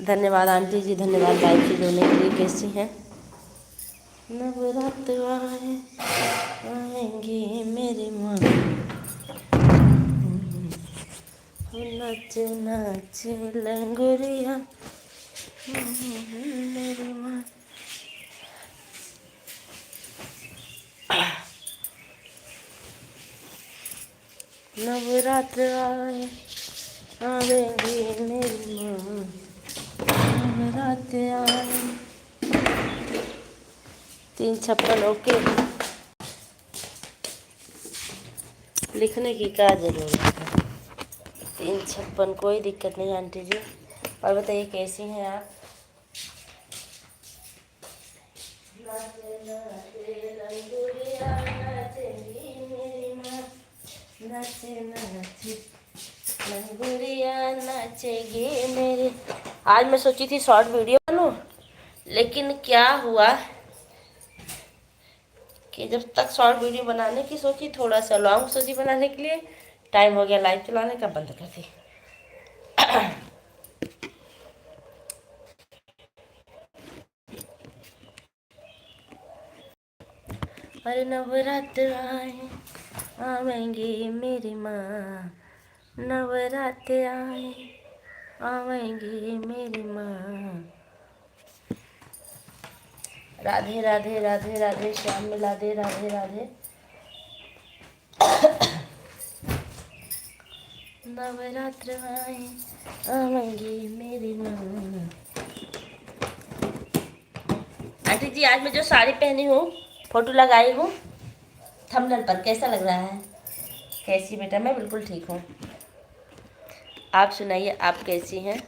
धन्यवाद आंटी जी, धन्यवाद लाइव से जुड़ने के लिए। कैसी हैं? नवरात्र आएंगे मेरे माँ, नाचे नाचे लंगुरिया मेरी माँ। नवरात्र आएंगे मेरी माँ, नवरात्र आए। 356 ओके। लिखने की क्या ज़रूरत है? 356 कोई दिक्कत नहीं आंटी जी। और बताइए कैसी हैं आप? नाचे नाचे लंगुरिया नाचेंगी मेरी माँ, नाचे नाचे लंगुरिया नाचेगी मेरी। आज मैं सोची थी शॉर्ट वीडियो बनूं, लेकिन क्या हुआ कि जब तक शॉर्ट वीडियो बनाने की सोची, थोड़ा सा लॉन्ग सोची बनाने के लिए, टाइम हो गया लाइव चलाने का, बंद कर दी। अरे नवरात्र आएंगे मेरी माँ, नवरात्र आएंगे मेरी माँ। राधे राधे राधे राधे श्याम मिलाधे, राधे राधे। नवरात्र आएंगे मेरी माँ। आंटी जी आज मैं जो साड़ी पहनी हूँ, फोटो लगाई हूँ थंबनेल पर, कैसा लग रहा है? कैसी बेटा? मैं बिल्कुल ठीक हूँ। आप सुनाइए, आप कैसी हैं?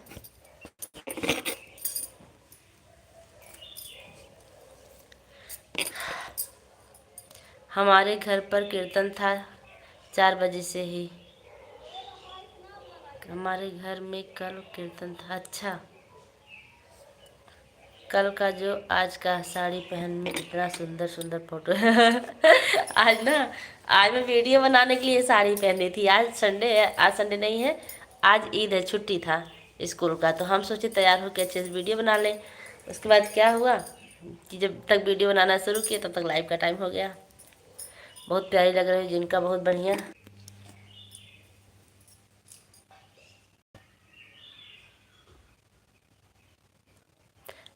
हमारे घर पर कीर्तन था 4 बजे से ही। हमारे घर में कल कीर्तन था। अच्छा, कल का जो आज का साड़ी पहन में इतना सुंदर सुंदर फोटो है। आज ना, आज मैं वीडियो बनाने के लिए साड़ी पहनी थी। आज संडे है, आज संडे नहीं है, आज ईद है, छुट्टी था स्कूल का। तो हम सोचे तैयार होकर अच्छे से वीडियो बना लें। उसके बाद क्या हुआ कि जब तक वीडियो बनाना शुरू किया तब तक लाइव का टाइम हो गया। बहुत प्यारी लग रही है जिनका, बहुत बढ़िया।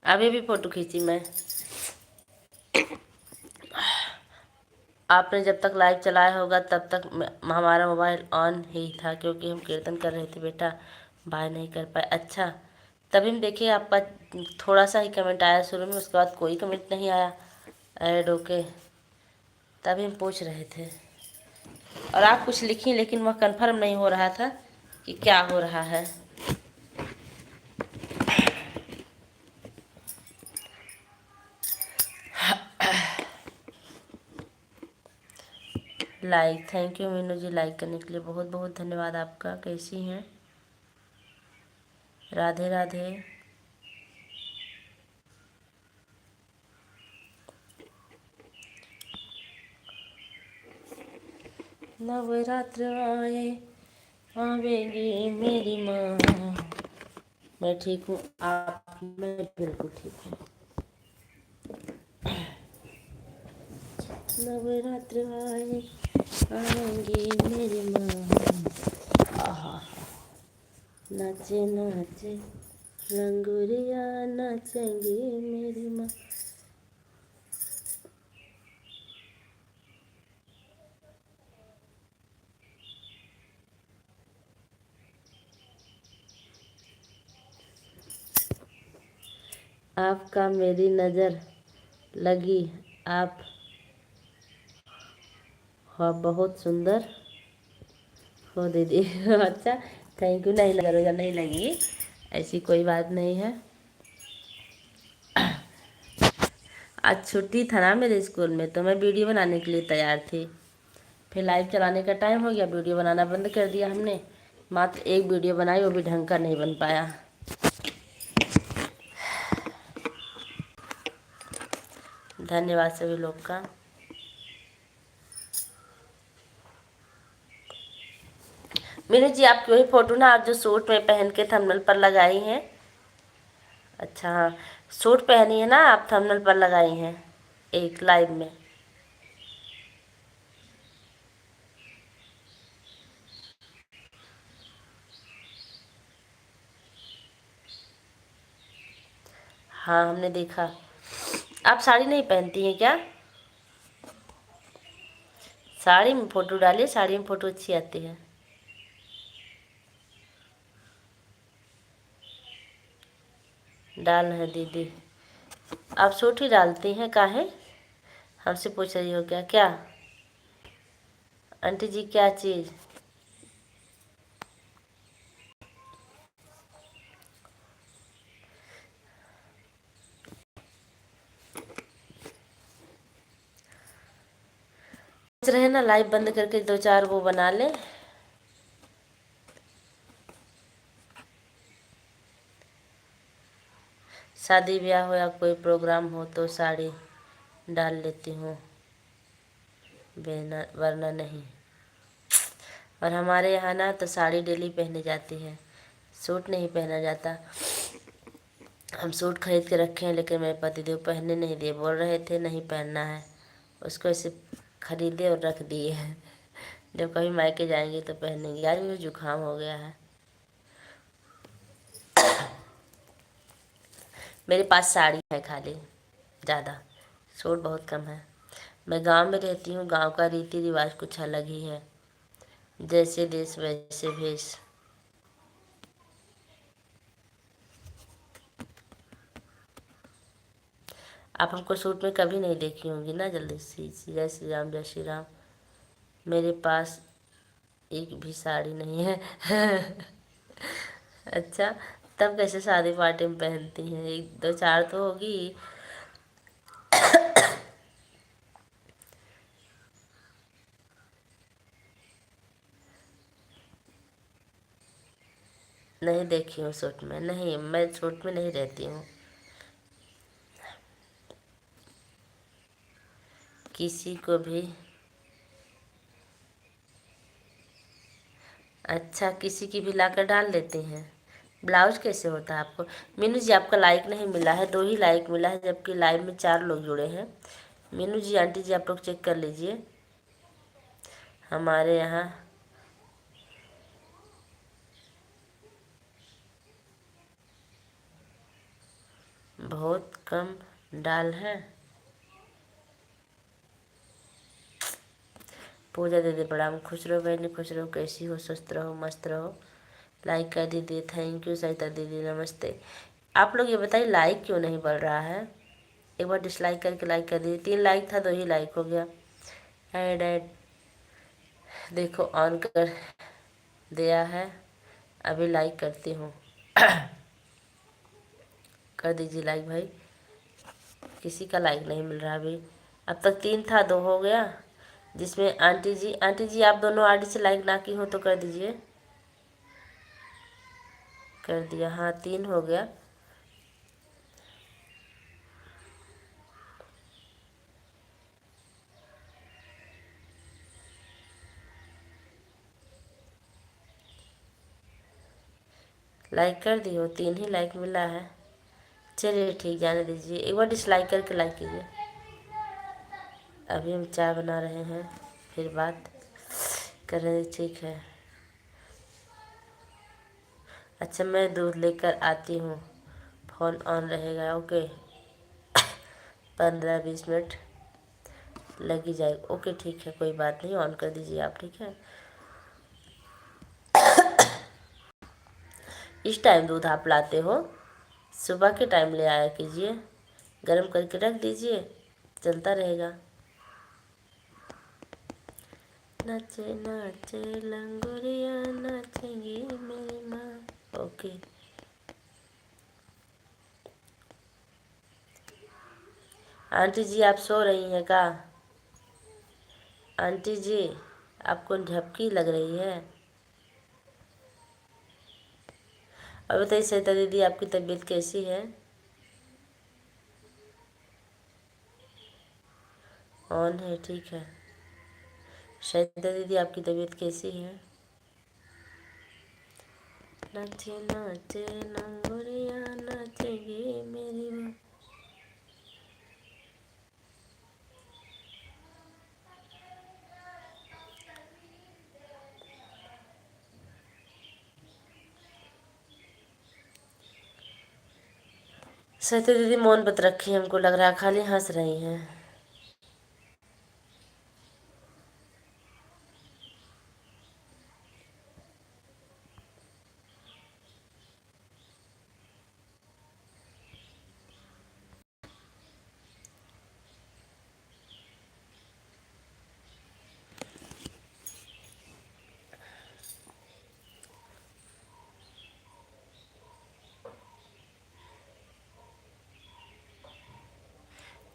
अभी भी फ़ोटो खींची मैं। आपने जब तक लाइव चलाया होगा तब तक हमारा मोबाइल ऑन ही था, क्योंकि हम कीर्तन कर रहे थे बेटा, बाय नहीं कर पाए। अच्छा, तभी हम देखिए आपका थोड़ा सा ही कमेंट आया शुरू में, उसके बाद कोई कमेंट नहीं आया ऐड होके। तभी हम पूछ रहे थे और आप कुछ लिखी, लेकिन वह कंफर्म नहीं हो रहा था कि क्या हो रहा है। Like, thank you Meenu ji, like करने के लिए बहुत बहुत धन्यवाद आपका। कैसी हैं? राधे राधे। नवरात्र आवेगी मेरी माँ। मैं ठीक हूँ, आप? मैं बिल्कुल ठीक हूँ। नवरात्र आएंगी मेरी माँ। आहा, नाचे नाचे लंगुरिया नाचेंगी मेरी माँ। आपका मेरी नज़र लगी, आप हो बहुत सुंदर हो दीदी। अच्छा, थैंक यू। नहीं नज़र नहीं लगी, ऐसी कोई बात नहीं है। आज छुट्टी था ना मेरे स्कूल में, तो मैं वीडियो बनाने के लिए तैयार थी। फिर लाइव चलाने का टाइम हो गया, वीडियो बनाना बंद कर दिया हमने। मात्र एक वीडियो बनाई, वो भी ढंग का नहीं बन पाया। धन्यवाद सभी लोग का। मीनू जी आपकी वही फ़ोटो ना, आप जो सूट में पहन के थंबनेल पर लगाई हैं, अच्छा हाँ, सूट पहनी है ना आप, थंबनेल पर लगाई हैं एक लाइव में। हाँ हमने देखा। आप साड़ी नहीं पहनती हैं क्या? साड़ी में फ़ोटो डालिए, साड़ी में फ़ोटो अच्छी आती है। डाल है दीदी। आप सूट ही डालती हैं काहे? हमसे पूछ रही हो क्या क्या? आंटी जी क्या चीज़? सोच रहे हैं ना लाइव बंद करके दो चार वो बना लें। शादी ब्याह हो या कोई प्रोग्राम हो तो साड़ी डाल लेती हूँ, वरना वरना नहीं। और हमारे यहाँ ना तो साड़ी डेली पहनी जाती है, सूट नहीं पहना जाता। हम सूट खरीद के रखे हैं लेकिन मेरे पतिदेव पहनने नहीं दिए, बोल रहे थे नहीं पहनना है। उसको ऐसे खरीदे और रख दिए हैं। जब कभी मायके जाएंगे तो पहनेंगे। आज मुझे जुकाम हो गया है। मेरे पास साड़ी है खाली, ज़्यादा सूट बहुत कम है। मैं गांव में रहती हूँ, गांव का रीति रिवाज कुछ अलग ही है। जैसे देश वैसे भेष। आप हमको सूट में कभी नहीं देखी होंगी ना। जल्दी से जय श्री राम, जय श्री राम। मेरे पास एक भी साड़ी नहीं है। अच्छा, तब कैसे शादी पार्टी में पहनती हैं? एक दो चार तो होगी। नहीं देखी हूँ सूट में, नहीं मैं सूट में नहीं रहती हूँ। किसी को भी। अच्छा, किसी की भी लाकर डाल लेती हैं। ब्लाउज कैसे होता है आपको? मीनू जी आपका लाइक नहीं मिला है, दो ही लाइक मिला है, जबकि लाइव में चार लोग जुड़े हैं। मीनू जी आंटी जी आप लोग चेक कर लीजिए। हमारे यहाँ बहुत कम डाल है। पूजा दीदी प्रणाम, खुश रहो बहनी, खुश रहो, कैसी हो? स्वस्थ रहो, मस्त रहो। लाइक कर दीजिए, थैंक यू सरिता दीदी, नमस्ते। आप लोग ये बताइए लाइक क्यों नहीं बढ़ रहा है? एक बार डिसलाइक करके लाइक कर दीजिए। 3 लाइक था, 2 ही लाइक हो गया। ऐड देखो ऑन कर दिया है, अभी लाइक करती हूँ। कर दीजिए लाइक भाई। किसी का लाइक नहीं मिल रहा अभी। अब तक 3 था, 2 हो गया। जिसमें आंटी जी आप दोनों आईडी से लाइक ना की हो तो कर दीजिए। कर दिया, हाँ 3 हो गया। लाइक कर दी हो, 3 ही लाइक मिला है। चलिए ठीक, जाने दीजिए। एक बार डिसलाइक करके लाइक कीजिए। अभी हम चाय बना रहे हैं, फिर बात कर रहे हैं, ठीक है। अच्छा मैं दूध लेकर आती हूँ, फ़ोन ऑन रहेगा, ओके। 15-20 मिनट लग ही जाएगा, ओके ठीक है, कोई बात नहीं, ऑन कर दीजिए आप, ठीक है। इस टाइम दूध आप लाते हो? सुबह के टाइम ले आया कीजिए, गर्म करके रख दीजिए, चलता रहेगा। नाचे नाचे लंगोरिया नाचेंगी मेरी माँ, ओके। आंटी जी आप सो रही हैं का? आंटी जी आपको झपकी लग रही है? और बताइए सरिता दीदी आपकी तबीयत कैसी है? ऑन है, ठीक है। सरिता दीदी आपकी तबीयत कैसी है? नाचे नाचे लंगोरिया नाचे नाचेंगे मेरी माँ। सत्य दीदी मौन व्रत रखी, हमको लग रहा है खाली हंस रही हैं।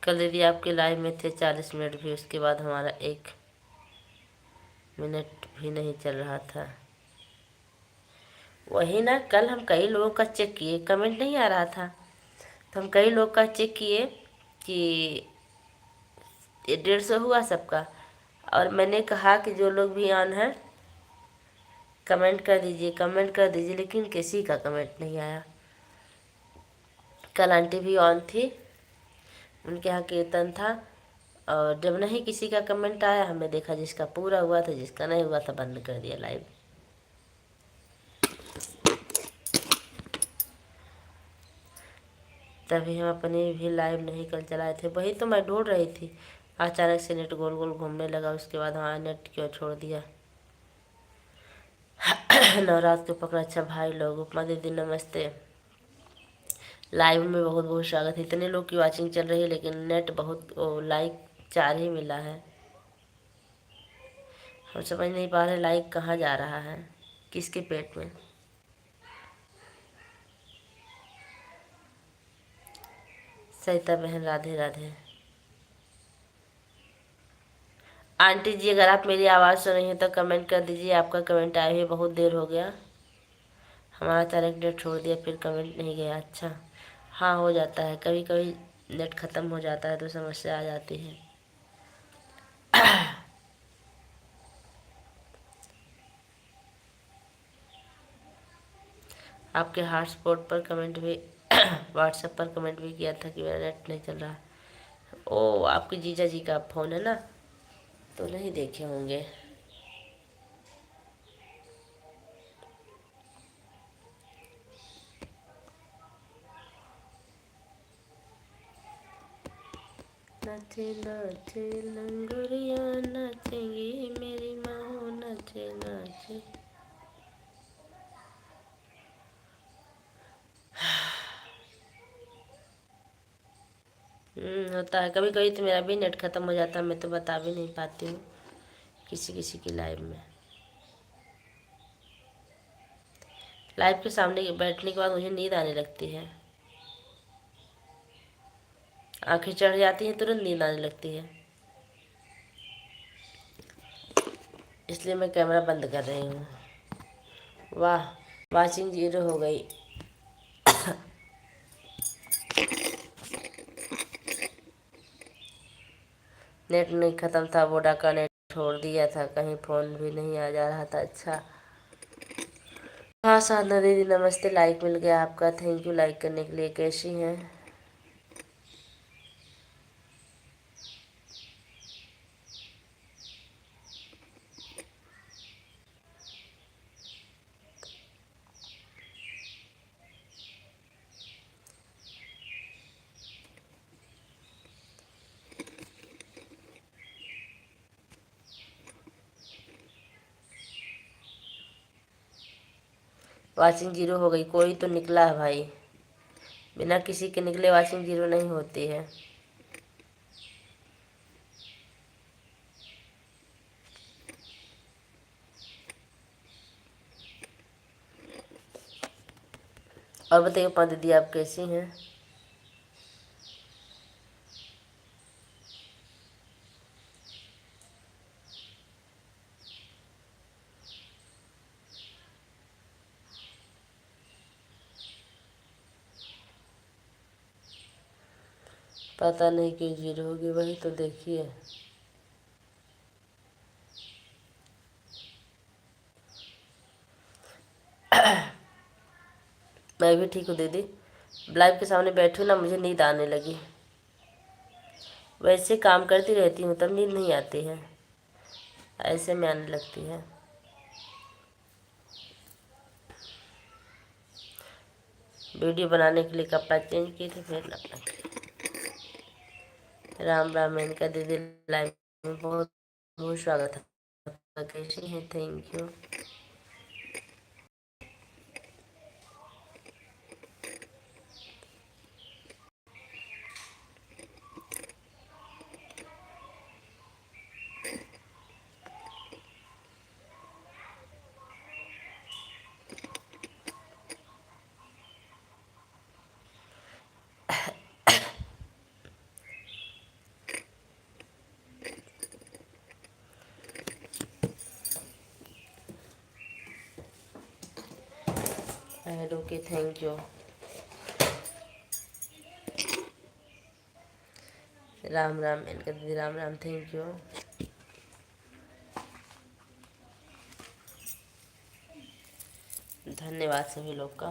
कल दीदी आपके लाइव में थे 40 मिनट भी, उसके बाद हमारा 1 मिनट भी नहीं चल रहा था। वही ना, कल हम कई लोगों का चेक किए, कमेंट नहीं आ रहा था, तो हम कई लोग का चेक किए कि ये 150 हुआ सबका। और मैंने कहा कि जो लोग भी ऑन हैं कमेंट कर दीजिए, कमेंट कर दीजिए, लेकिन किसी का कमेंट नहीं आया। कल आंटी भी ऑन थी, उनके यहाँ कीर्तन था, और जब नहीं किसी का कमेंट आया, हमने देखा जिसका पूरा हुआ था, जिसका नहीं हुआ था बंद कर दिया लाइव। तभी हम अपने भी लाइव नहीं कल चलाए थे, वही तो मैं ढूंढ रही थी। अचानक से नेट गोल गोल घूमने लगा, उसके बाद हमारा नेट क्यों छोड़ दिया। नवरात्र को पकड़ा। अच्छा भाई लोग, उपमा दीदी नमस्ते। लाइव में बहुत बहुत स्वागत है। इतने लोग की वाचिंग चल रही है, लेकिन नेट बहुत लाइक 4 ही मिला है। हम समझ नहीं पा रहे लाइक कहाँ जा रहा है, किसके पेट में। सरिता बहन राधे राधे। आंटी जी अगर आप मेरी आवाज़ सुन रही हैं तो कमेंट कर दीजिए, आपका कमेंट आए हुए बहुत देर हो गया। हमारा अचानक नेट छोड़ दिया, फिर कमेंट नहीं गया। अच्छा, हाँ हो जाता है कभी कभी, नेट ख़त्म हो जाता है तो समस्या आ जाती है। आपके हॉटस्पॉट पर कमेंट भी व्हाट्सएप पर कमेंट भी किया था कि मेरा नेट नहीं चल रहा। ओ, आपके जीजा जी का फ़ोन है ना, तो नहीं देखे होंगे। नाचे नाचे लंगड़िया नाचेंगे मेरी माँ हो, नाचे नाचे। होता है कभी कभी, तो मेरा भी नेट ख़त्म हो जाता है, मैं तो बता भी नहीं पाती हूँ किसी किसी की लाइव में। लाइव के सामने बैठने के बाद मुझे नींद आने लगती है, आंखें चढ़ जाती हैं, तुरंत नींद आने लगती है, इसलिए मैं कैमरा बंद कर रही हूँ। वाह, वाचिंग 0 हो गई। नेट नहीं ख़त्म था, वोडा का नेट छोड़ दिया था, कहीं फ़ोन भी नहीं आ जा रहा था। अच्छा, हाँ साधना दीदी नमस्ते, लाइक मिल गया आपका, थैंक यू लाइक करने के लिए। कैसी हैं? वाचिंग 0 हो गई, कोई तो निकला है भाई, बिना किसी के निकले वाचिंग 0 नहीं होती है। और बताइए उपमा दीदी आप कैसी हैं? पता नहीं क्यों 0 होगी, वही तो देखिए। मैं भी ठीक हूँ दीदी, लाइव के सामने बैठूँ ना मुझे नींद आने लगी। वैसे काम करती रहती हूँ तब नींद नहीं आती है, ऐसे में आने लगती है। वीडियो बनाने के लिए कपड़ा चेंज किए थे फिर लगा। राम राम इनका दीदी लाइव में बहुत बहुत स्वागत है। कैसी है? Thank you. Okay thank you. Ram Ram इनका दीदी राम राम थैंक यू। धन्यवाद सभी लोग का।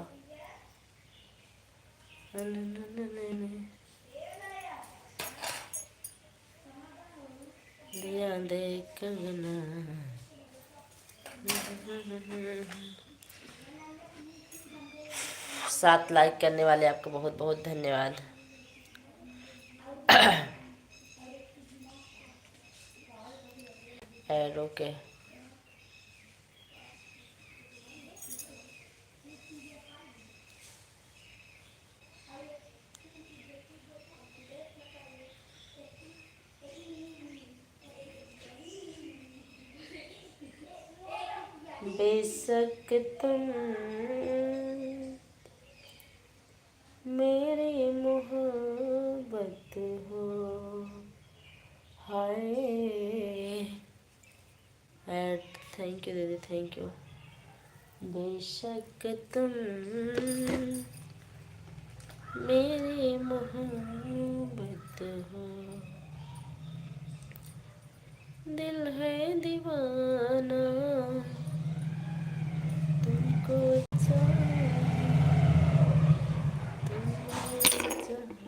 दिया देख कंगना। 7 लाइक करने वाले आपको बहुत बहुत धन्यवाद। Add okay. बेशक तुम मेरी मोहब्बत हो, हाय। ऐड थैंक यू दीदी थैंक यू। बेशक तुम मेरी मोहब्बत हो, दिल है दीवाना तुमको चाहे, तुमको चाहे।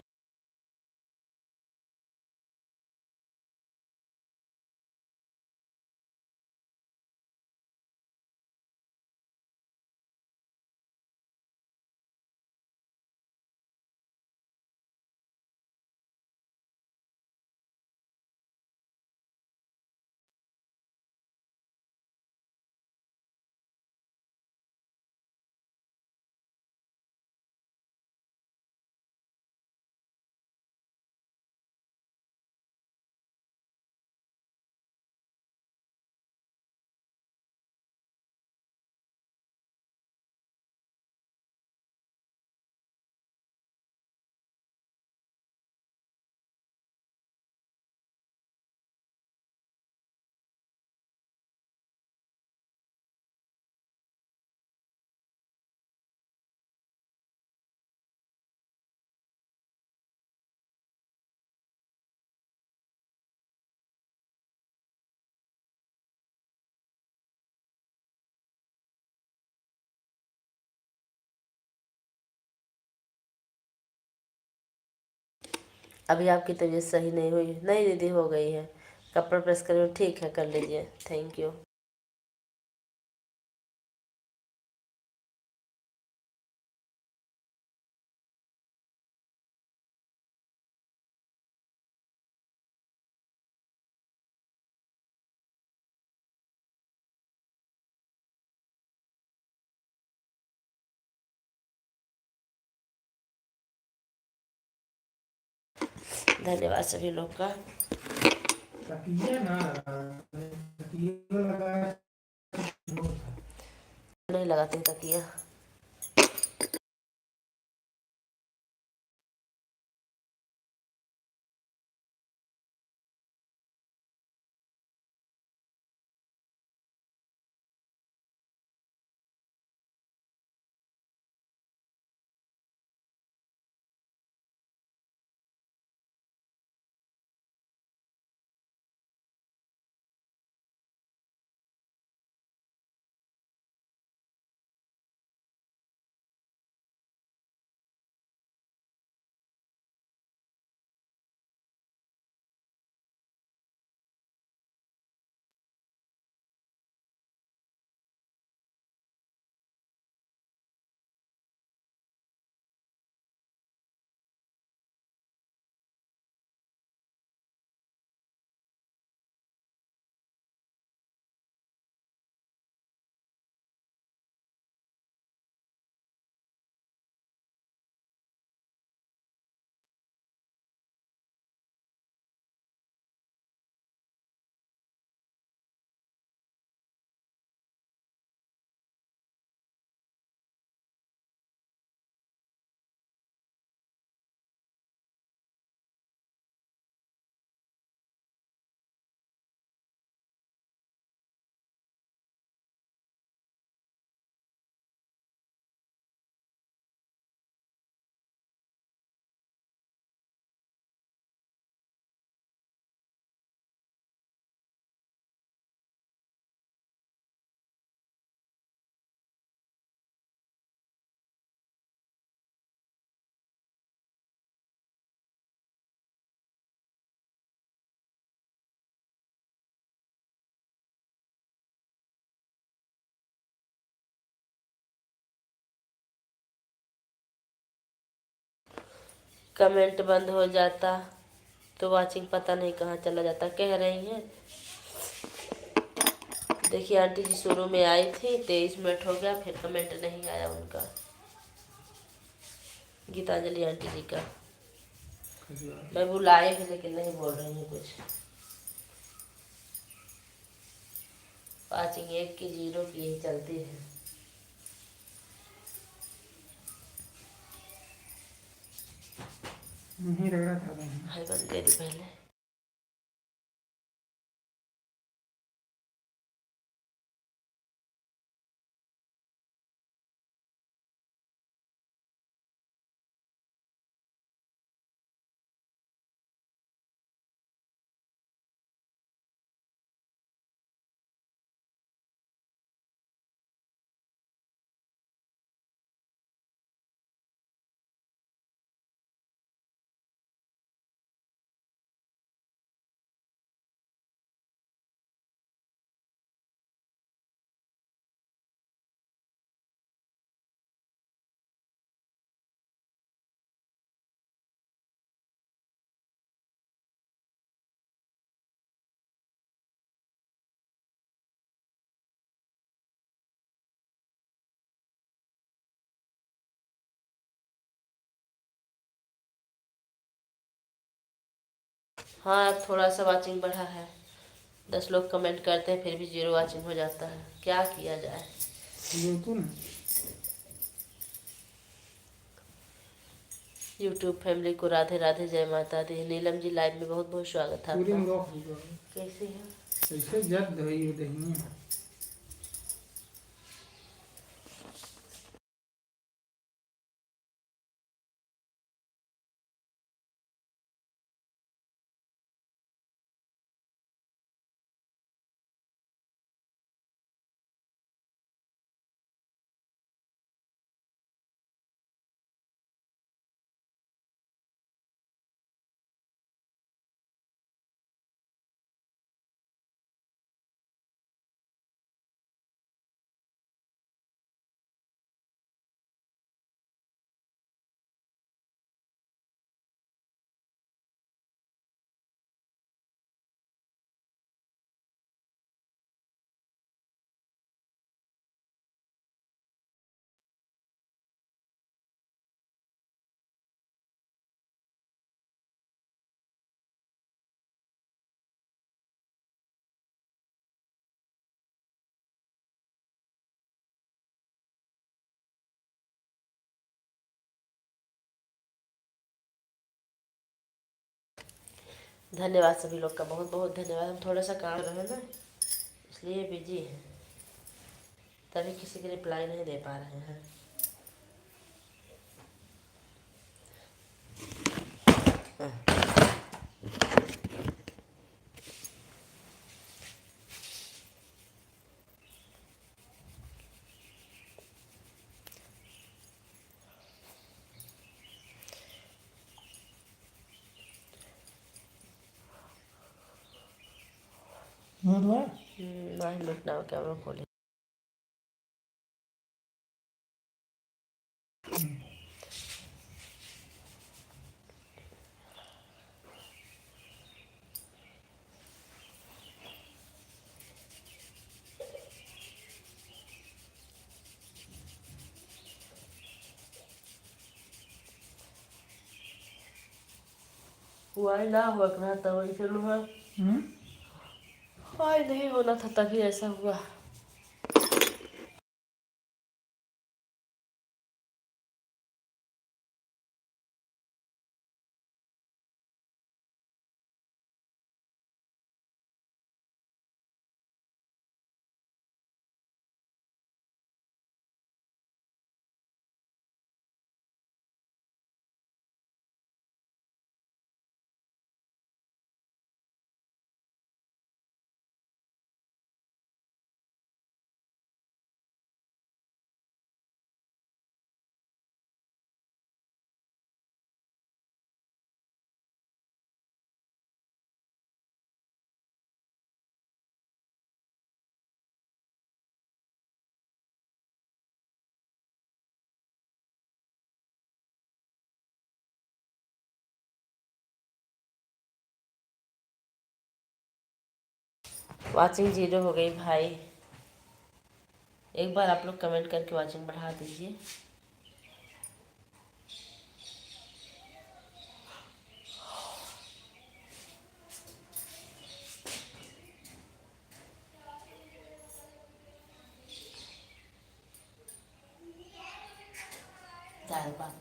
अभी आपकी तबीयत सही नहीं हुई? नहीं दीदी हो गई है। कपड़ा प्रेस कर ठीक है कर लीजिए थैंक यू। धन्यवाद सभी लोग का। नहीं लगाते तकिया। कमेंट बंद हो जाता तो वाचिंग पता नहीं कहाँ चला जाता, कह रही हैं। देखिए आंटी जी शुरू में आई थी, 23 मिनट हो गया, फिर कमेंट नहीं आया उनका, गीतांजलि आंटी जी का। मैं बुलाए भी लेकिन नहीं बोल रही हूँ कुछ। वाचिंग 1 की 0 की ही चलती है। नहीं रगड़ा था हाय बंद दे दी पहले। हाँ अब थोड़ा सा वाचिंग बढ़ा है, 10 लोग कमेंट करते हैं फिर भी 0 वाचिंग हो जाता है, क्या किया जाए। बिल्कुल। यूट्यूब फैमिली को राधे राधे, जय माता दी। नीलम जी लाइव में बहुत बहुत स्वागत है पूरी आपका। में ऑफ हो कैसे हैं? कैसे जद धोई दही। धन्यवाद सभी लोग का, बहुत बहुत धन्यवाद। हम थोड़ा सा काम रहे ना, इसलिए बिजी हैं, तभी किसी के रिप्लाई नहीं दे पा रहे हैं। ना ही मिनट ना कैमरा खोले। हुआ ही ना हुआ रहा था वही फिल्म है, हुआ ही नहीं होना था तभी ऐसा हुआ। वाचिंग 0 हो गई भाई। एक बार आप लोग कमेंट करके वाचिंग बढ़ा दीजिए। दाल बात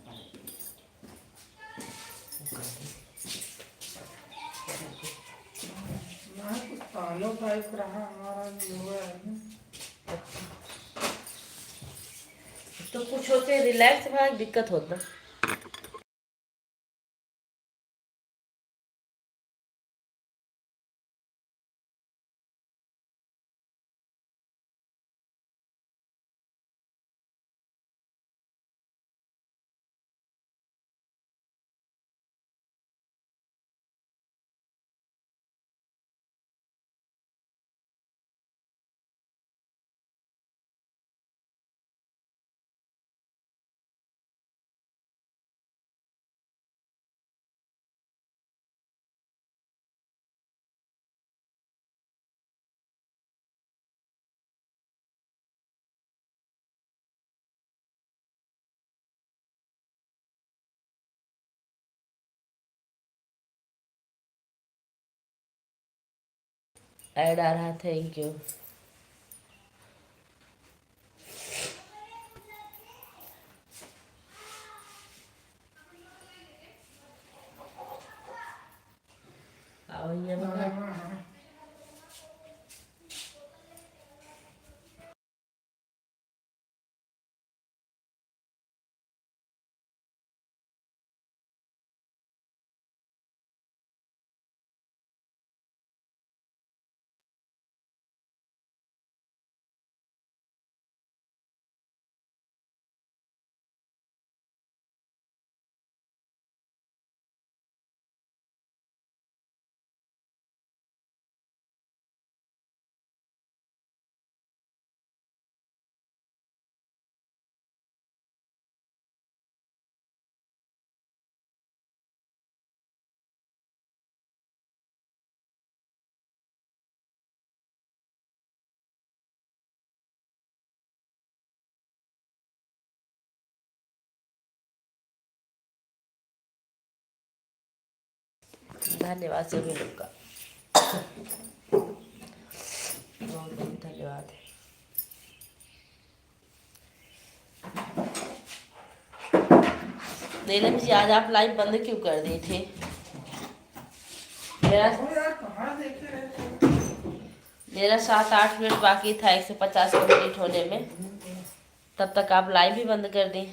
ना कुछ तालो टाइप रहा हमारा जो है ना। तो कुछ होते रिलैक्स में दिक्कत होता। ऐड आ रहा, थैंक यू। आओ ये बता। हाँ, धन्यवाद सभी लोग का, बहुत बहुत धन्यवाद। नीलम जी आज आप लाइव बंद क्यों कर दी थी? मेरा देखो यार कहाँ देखे रहते हो? मेरा 7-8 मिनट बाकी था 150 कंप्लीट होने में, तब तक आप लाइव भी बंद कर दी।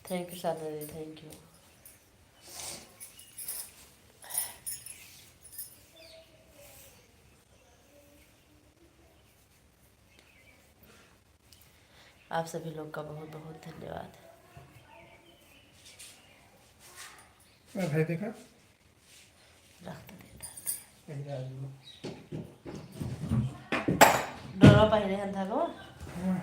Thank you Sadhana ji, thank you. आप सभी लोग का बहुत बहुत धन्यवाद। भाई देखा रख देता कहीं आ जाओ। डोरा पहने हैं था लो। हाँ,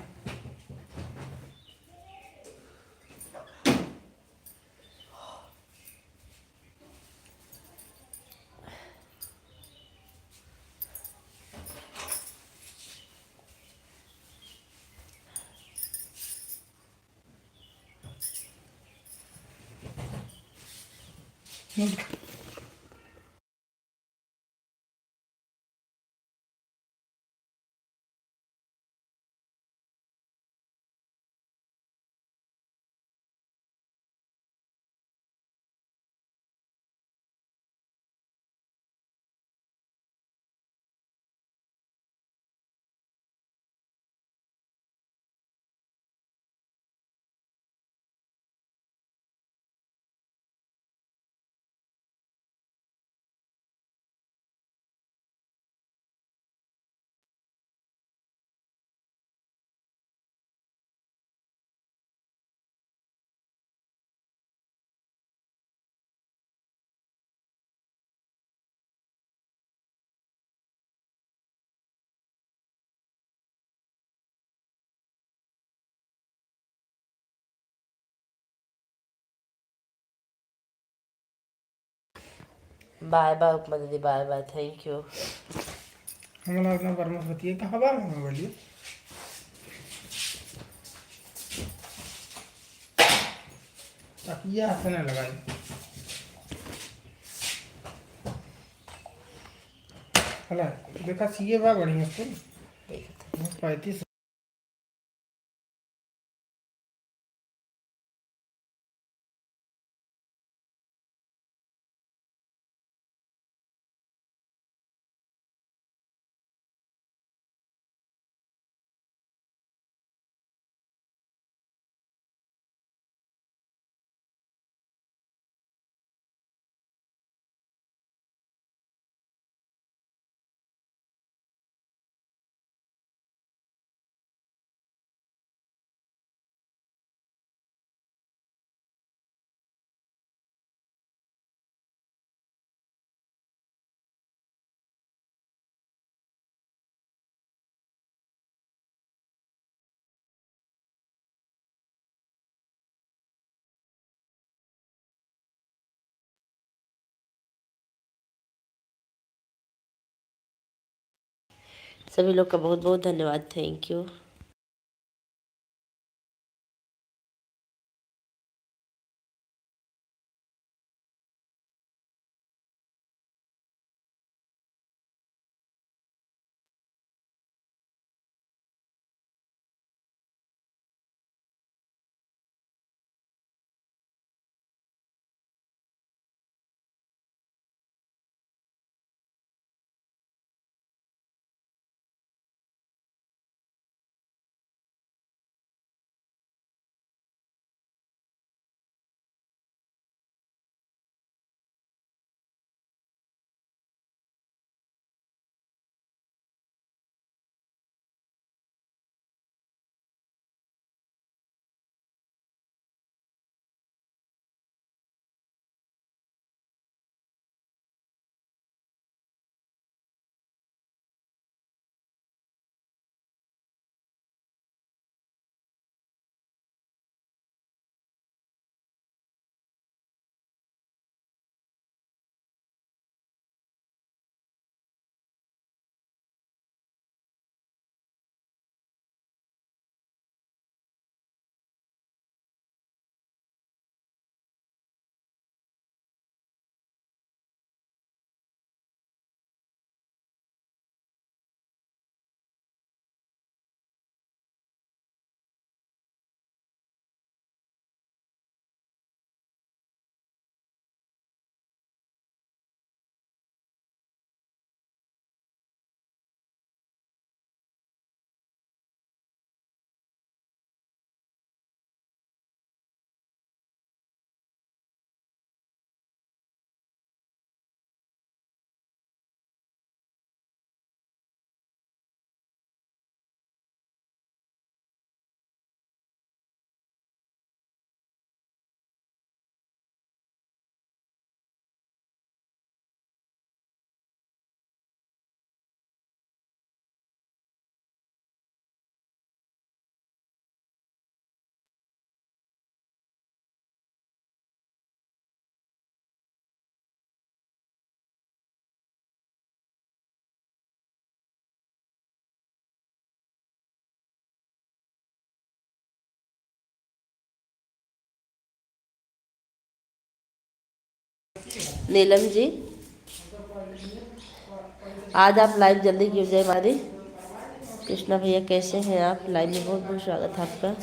बाय बाय उपमा दीदी, बाय बाय, थैंक यू। हमारा अपना बरमस्पति है कि हवा में है बोलिए। तकिया हाथ से न लगाई। हला देखा सीए बा बढ़िया से देखते हैं। 35। सभी लोग का बहुत बहुत धन्यवाद, थैंक यू। नीलम जी, आज आप लाइव जल्दी क्यों जाए हमारी? कृष्णा भैया कैसे हैं आप? लाइव में बहुत बहुत स्वागत है आपका।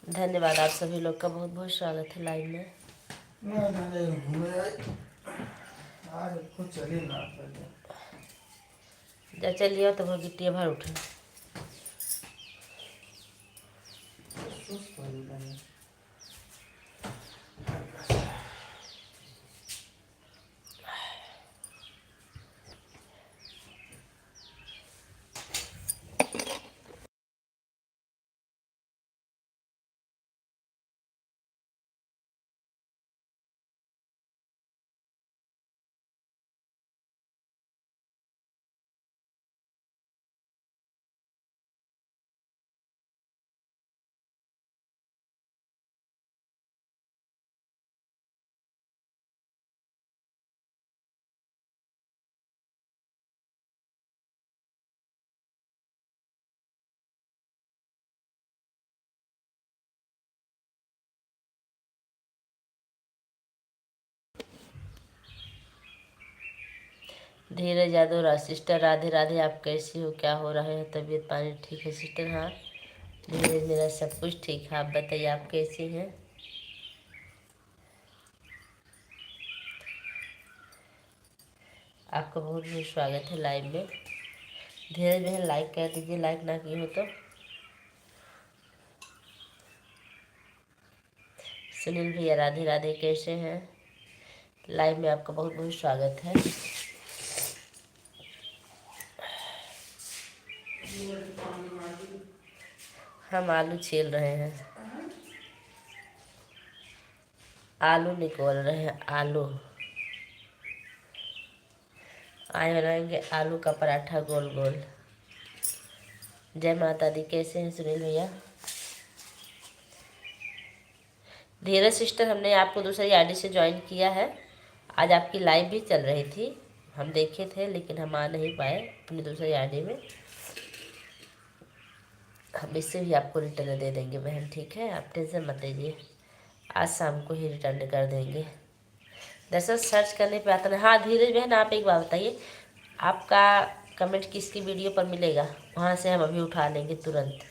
धन्यवाद, आप सभी लोग का बहुत बहुत स्वागत है लाइव में। आज कुछ चली ना पहले जब चलिए तो वो गिट्टियाँ भर उठे। सुस्त हो गई। धीरज यादव, सिस्टर राधे राधे, आप कैसी हो, क्या हो रहा है, तबीयत पानी ठीक है सिस्टर? हाँ धीरज, मेरा सब कुछ ठीक है, आप बताइए आप कैसी हैं? आपका बहुत बहुत स्वागत है लाइव में। धीरज बहन लाइक कर दीजिए, लाइक ना किए हो तो। सुनील भैया राधे राधे, कैसे हैं? लाइव में आपका बहुत बहुत स्वागत है। हम आलू छील रहे हैं, आलू निकोल रहे हैं, आलू आज बनाएंगे आलू का पराठा गोल गोल। जय माता दी, कैसे हैं सुनील भैया? धीरज सिस्टर, हमने आपको दूसरी आईडी से ज्वाइन किया है। आज आपकी लाइव भी चल रही थी, हम देखे थे, लेकिन हम आ नहीं पाए अपनी दूसरी आईडी में। हम इससे भी आपको रिटर्न दे देंगे बहन, ठीक है, आप टेंशन मत लीजिए, आज शाम को ही रिटर्न कर देंगे। दरअसल सर्च करने पे आता नहीं। हाँ धीरज बहन, आप एक बात बताइए, आपका कमेंट किसकी वीडियो पर मिलेगा, वहाँ से हम अभी उठा लेंगे तुरंत।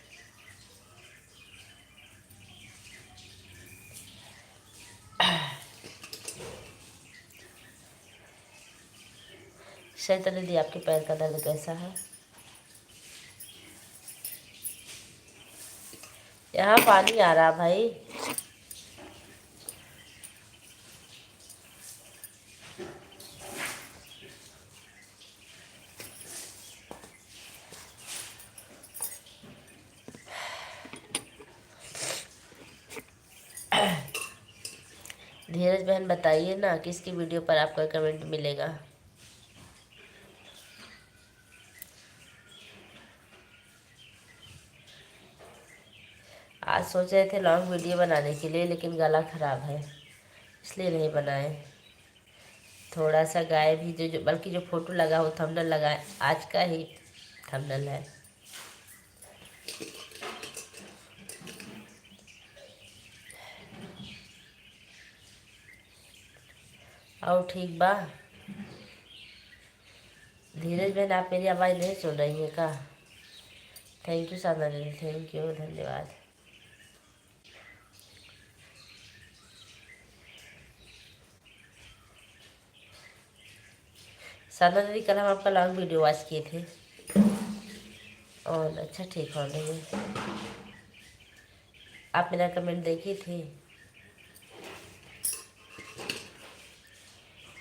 शैता दीदी, आपके पैर का दर्द कैसा है? यहाँ पानी आ रहा भाई। धीरज बहन बताइए ना, किसकी वीडियो पर आपका कमेंट मिलेगा? आज सोच रहे थे लॉन्ग वीडियो बनाने के लिए, लेकिन गला खराब है इसलिए नहीं बनाए। थोड़ा सा गाय भी, जो बल्कि जो फोटो लगा वो थंबनेल लगाए, आज का ही थंबनेल है। और ठीक बा? धीरज बहन, आप मेरी आवाज़ नहीं सुन रही है का? थैंक यू साधना दीदी, थैंक यू, धन्यवाद। साधना दीदी, कल हम आपका लॉन्ग वीडियो वॉच किए थे। और अच्छा, ठीक हो गई। आप मेरा कमेंट देखी थी?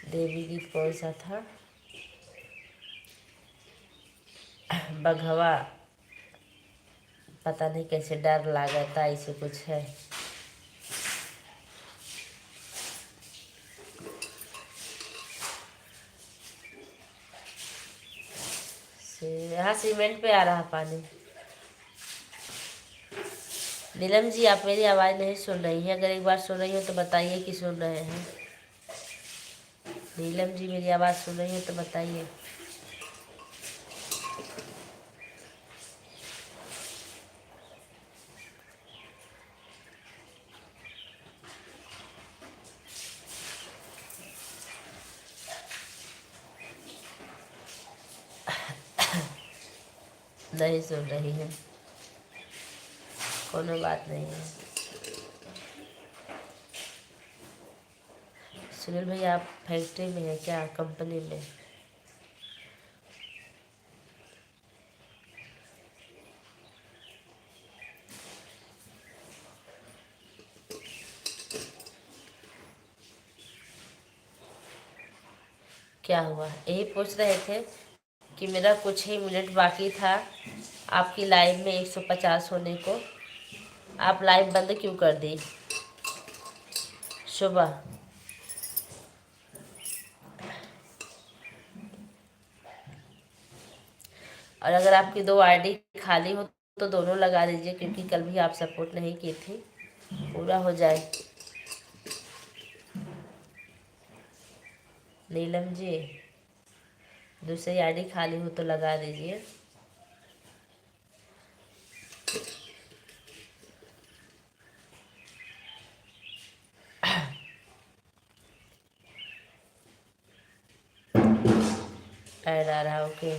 देवी गीत कौन सा था? बघवा, पता नहीं कैसे डर लागता, ऐसे कुछ है। यहाँ सीमेंट पे आ रहा पानी। नीलम जी, आप मेरी आवाज़ नहीं सुन रही हैं? अगर एक बार सुन रही हो तो बताइए कि सुन रहे हैं। नीलम जी, मेरी आवाज़ सुन रही हो तो बताइए। नहीं सुन रही है, कोनो बात नहीं है। सुनील भैया आप फैक्ट्री में हैं क्या, कंपनी में? क्या हुआ, यही पूछ रहे थे कि मेरा कुछ ही मिनट बाकी था आपकी लाइव में 150 होने को, आप लाइव बंद क्यों कर दी सुबह? और अगर आपकी 2 आईडी खाली हो तो दोनों लगा दीजिए, क्योंकि कल भी आप सपोर्ट नहीं की थी, पूरा हो जाए। नीलम जी, दूसरी आईडी खाली हो तो लगा दीजिए। ऐड आ रहा, ओके।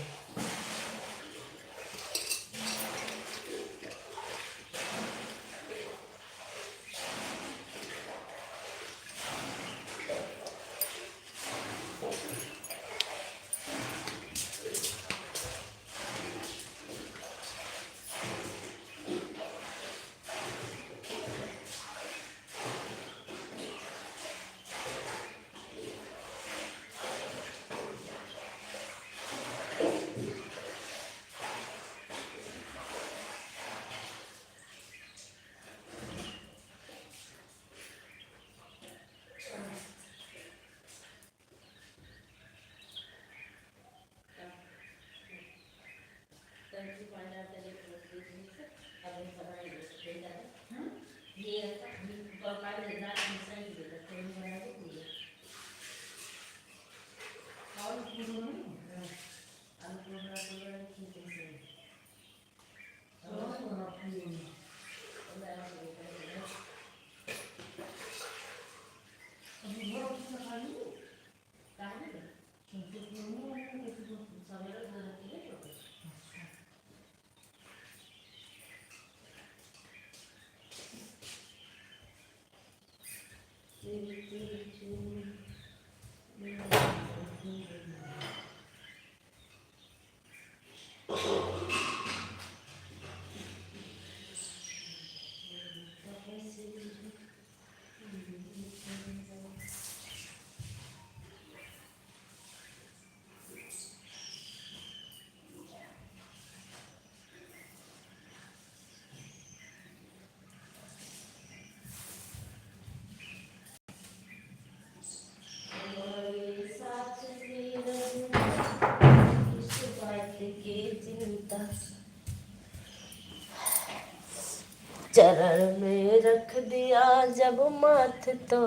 चरण में रख दिया जब माथ तो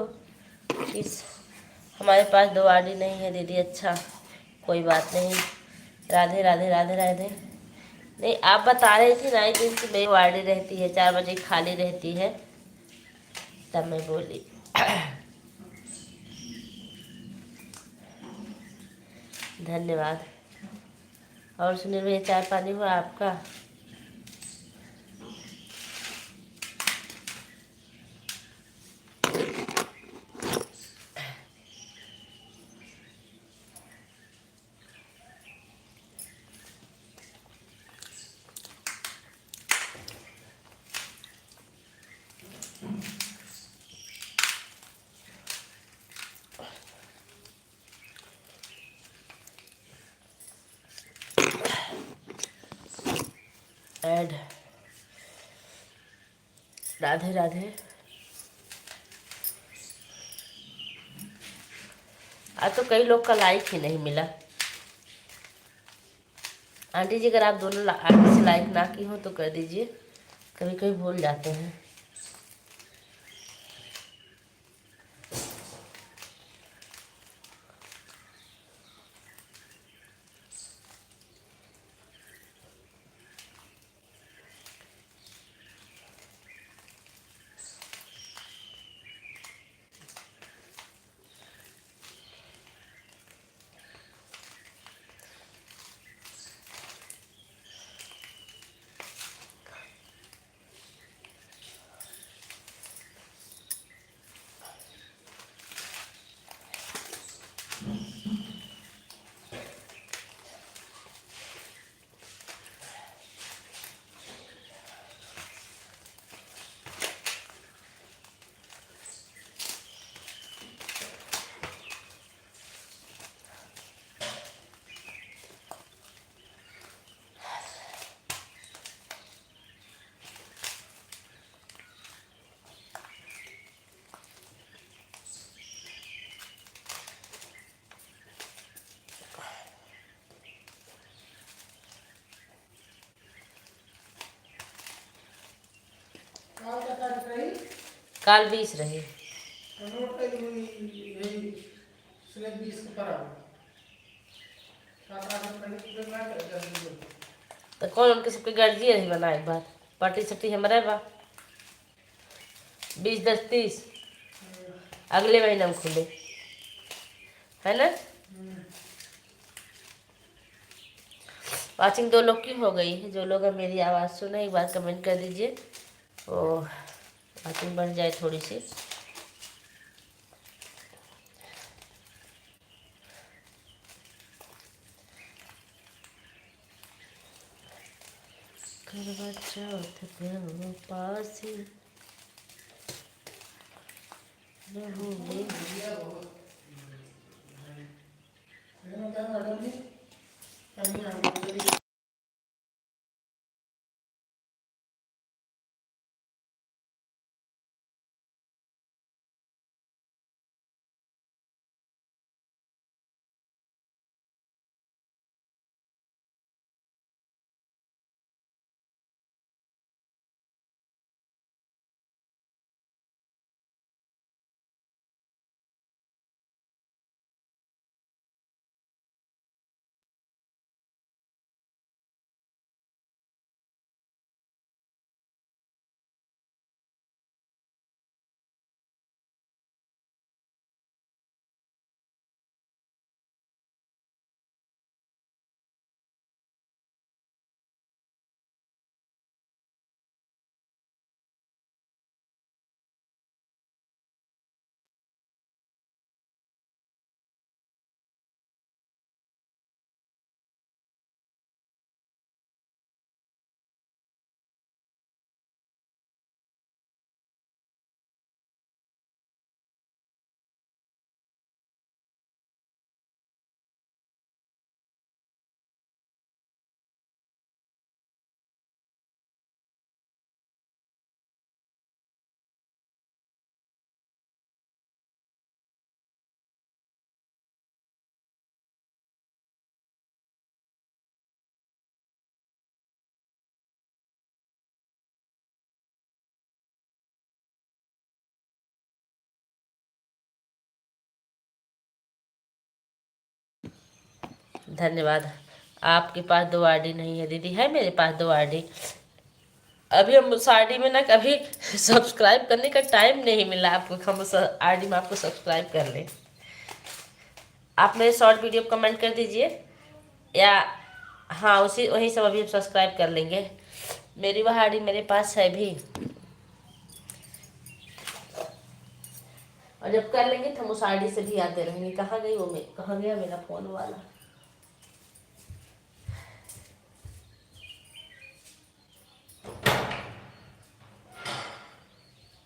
किस। हमारे पास 2 आईडी नहीं है दीदी। अच्छा, कोई बात नहीं। राधे राधे राधे राधे। नहीं, आप बता रही थी ना एक दिन की मेरी आईडी रहती है 4 बजे खाली रहती है, तब मैं बोली। धन्यवाद। और सुनील भैया, चाय पानी हुआ आपका? ऐड। राधे राधे। आज तो कई लोग का लाइक ही नहीं मिला। आंटी जी, अगर आप दोनों आगे से लाइक ना की हो तो कर दीजिए, कभी कभी भूल जाते हैं। काल 20 रही। तो कौन उनके सबके गर्जी रही बना एक बार पार्टी सटी हमारे बा 20-10-30 अगले महीने में खुले है ना। वाचिंग 2 लोग की हो गई है। जो लोग अब मेरी आवाज़ सुने एक बार कमेंट कर दीजिए तो वाचिंग बढ़ जाए थोड़ी सी। करवा चौथ पे पास रहूंगी। धन्यवाद। आपके पास 2 आईडी नहीं है दीदी, है मेरे पास 2 आईडी। अभी हम उस आईडी में ना कभी सब्सक्राइब करने का टाइम नहीं मिला आपको। हम उस आईडी में आपको सब्सक्राइब कर लें। आप मेरे शॉर्ट वीडियो कमेंट कर दीजिए या हाँ उसी वहीं सब अभी सब्सक्राइब कर लेंगे। मेरी वह आईडी मेरे पास है भी और जब कर लेंगे तो हम उस आईडी से भी आते रहेंगे। कहाँ गई वो कहाँ गया मेरा फ़ोन वाला।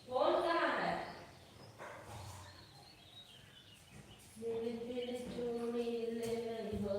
फोन कहाँ है। मेरी दिल चूड़ी ले गई हो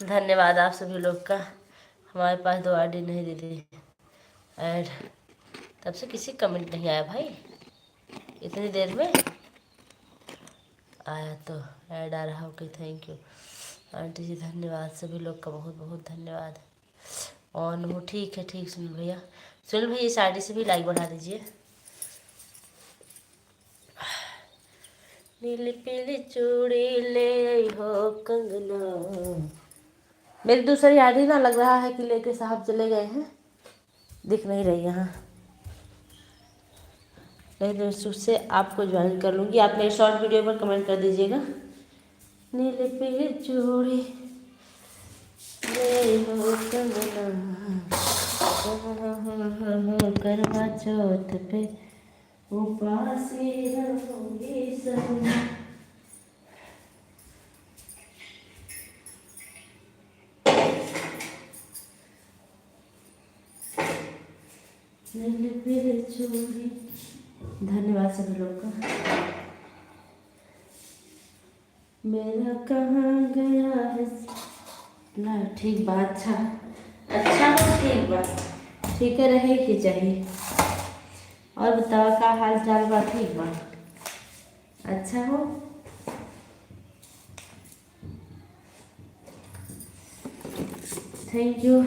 धन्यवाद आप सभी लोग का। हमारे पास 2 आईडी नहीं दीदी ऐड, तब से किसी कमेंट नहीं आया भाई, इतनी देर में आया तो ऐड आ रहा। ओके थैंक यू आंटी जी, धन्यवाद सभी लोग का, बहुत बहुत धन्यवाद। ऑन हो, ठीक है ठीक। सुनील भैया, सुनील भैया इस आईडी से भी लाइक बढ़ा दीजिए। नीली पीली चूड़ी ले आई हो कंगना। मेरी दूसरी आईडी ना लग रहा है कि लेके साहब चले गए हैं, दिख नहीं रही यहाँ, नहीं तो उससे आपको ज्वाइन कर लूँगी। आप मेरे शॉर्ट वीडियो पर कमेंट कर दीजिएगा। नीले पीली चूड़ी ले हो कंगना, करवा चौथ पे उपासी रहूंगी सजना। नीले पीली चूड़ी, धन्यवाद सभी लोग का। मेरा कहाँ गया है ना, ठीक बात। अच्छा अच्छा हो, ठीक बात, ठीक है रहे ही चाहिए। और बताओ का हाल चाल बा, ठीक बा, अच्छा हो। Thank you.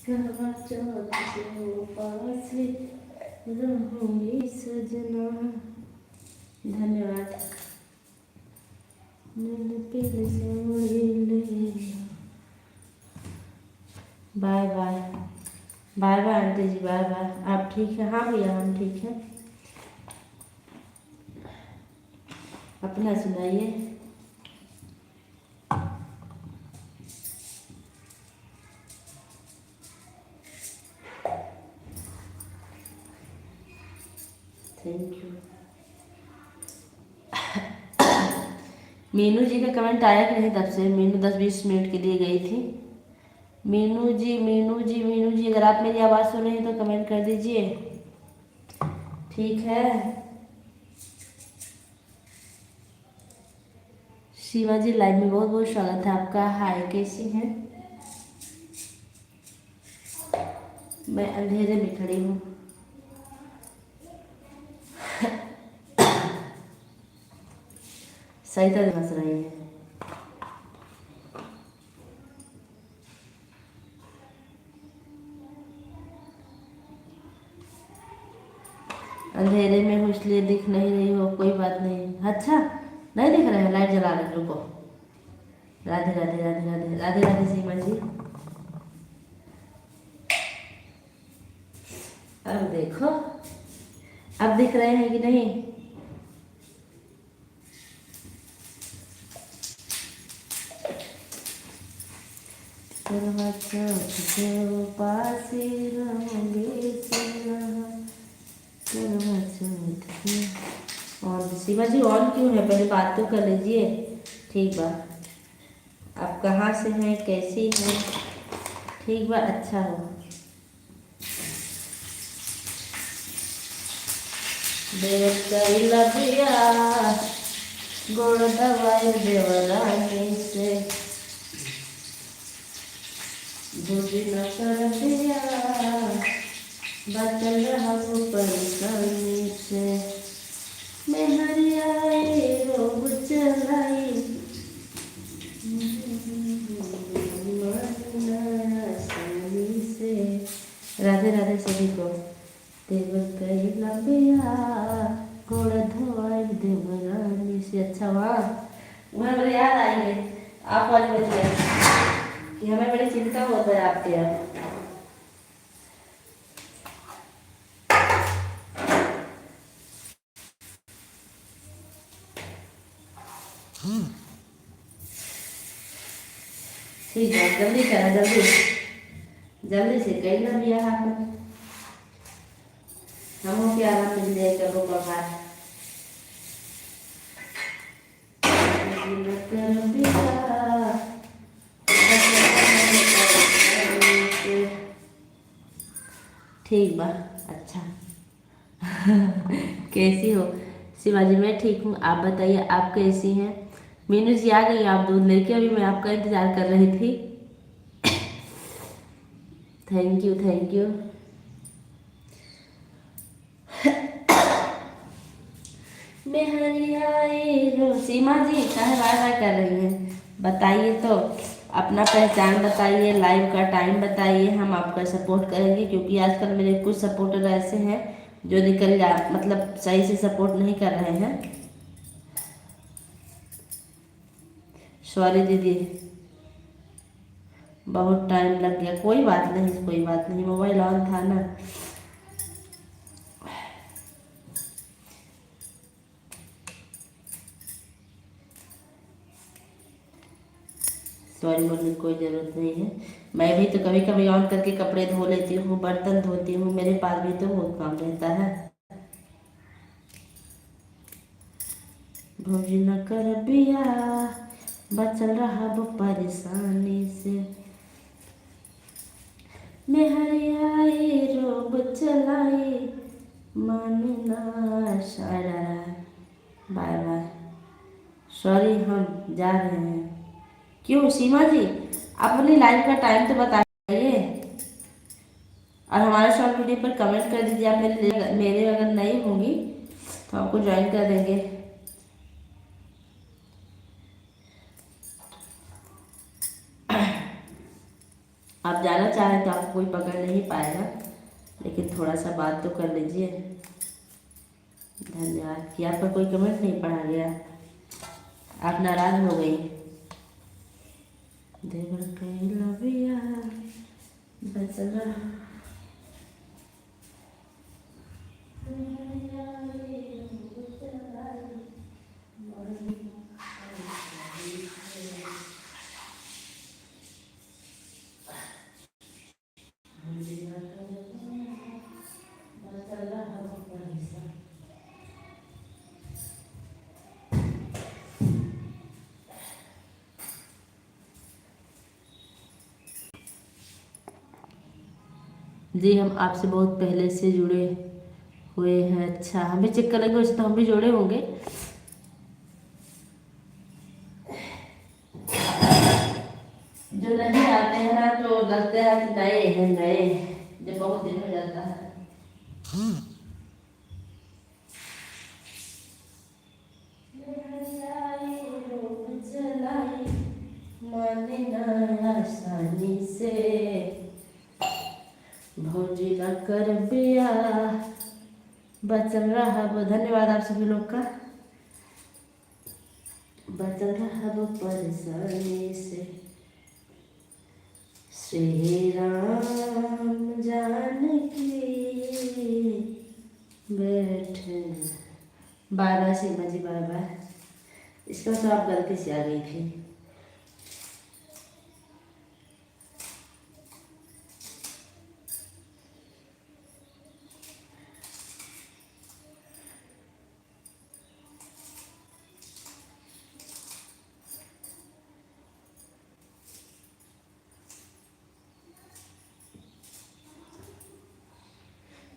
करवा चौथ के उपासी रहूंगी सजना, धन्यवाद। Bye bye, bye bye aunty ji, bye bye. आप ठीक है? हाँ भैया हम ठीक हैं। अपना सुनाइए। Thank you. मीनू जी का कमेंट आया कि नहीं तब से? मीनू 10-20 मिनट के लिए गई थी। मीनू जी, मीनू जी, मीनू जी, अगर आप मेरी आवाज़ सुन रहे हैं तो कमेंट कर दीजिए, ठीक है। शिवा जी लाइव में बहुत बहुत स्वागत है आपका। हाय, कैसी हैं? मैं अंधेरे में खड़ी हूँ। सही तरह हंस रही है। अंधेरे में हूँ इसलिए दिख नहीं रही हो, कोई बात नहीं। अच्छा नहीं दिख रहे हैं, लाइट जला रहे, रुको। राधे राधे राधे राधे राधे राधे सीमा जी। अब देखो, अब दिख रहे हैं कि नहीं? करवा चौथ के उपासी रहूंगी सजना, करवा चौथ के। और शिवा जी ऑन क्यों है? पहले बात तो कर लीजिए। ठीक बा, आप कहाँ से हैं, कैसी हैं? ठीक बा, अच्छा हो। देव कैला बिया गोड़ दवाई देवरानी से, दूरी न कर दिया बचल हम परेशानी से। मैं हरियाई रोग चलाई से। राधे राधे सभी को। देव कैला बिया गोड़ धोआई देवरानी से। अच्छा वाह, वह मेरे याद आई है आप वाली बतिया कि हमें बड़ी चिंता होता है आपके यहाँ। ठीक है, जल्दी करा, जल्दी जल्दी से कहीं ना भी यहाँ पर हमों के आराम मिल जाए करो बाहर। ठीक बा, अच्छा। कैसी हो शिवाजी? मैं ठीक हूँ, आप बताइए आप कैसी हैं? मीनू जी आ गई आप दूध लेके, अभी मैं आपका इंतजार कर रही थी। Thank you thank you. Seema ji चाहे बाय बाय कर रही हैं, बताइए तो, अपना पहचान बताइए, लाइव का टाइम बताइए, हम आपका सपोर्ट करेंगे। क्योंकि आजकल मेरे कुछ सपोर्टर ऐसे हैं जो निकल जा मतलब सही से सपोर्ट नहीं कर रहे हैं। सॉरी दीदी, बहुत टाइम लग गया। कोई बात नहीं कोई बात नहीं, मोबाइल ऑन था ना। सॉरी बोलने की कोई ज़रूरत नहीं है। मैं भी तो कभी कभी ऑन करके कपड़े धो लेती हूँ, बर्तन धोती हूँ, मेरे पास भी तो बहुत काम रहता है। भोज न कर बिया बचल रहा वो परेशानी से, मेहरियाई रोब चलाई मानना शायरा। Bye bye. सॉरी हम जा रहे हैं। क्यों सीमा जी, आप अपनी लाइव का टाइम तो बताइए, और हमारे शॉर्ट वीडियो पर कमेंट कर दीजिए। आप मेरे अगर नई होंगी तो आपको ज्वाइन कर देंगे। आप जाना चाहें तो आपको कोई पकड़ नहीं पाएगा, लेकिन थोड़ा सा बात तो कर लीजिए। धन्यवाद। कि आपका कोई कमेंट नहीं पढ़ा गया, आप नाराज हो गई। देवर के लविया बचल रहा। जी हम आपसे बहुत पहले से जुड़े हुए हैं। अच्छा हम भी चेक करेंगे, वैसे तो हम भी जुड़े होंगे। जो नहीं आते हैं ना तो लगता है कि नए हैं नए, जब बहुत दिन हो जाता है। माने ना आसानी से, भौजी न कर बिया बचल रहा वो। धन्यवाद आप सभी लोग का। बचल रहा वो परेशानी से, श्री राम जानकी बैठे। बाय बाय सीमा जी बाय बाय। इसका तो आप गलती से आ गई थी।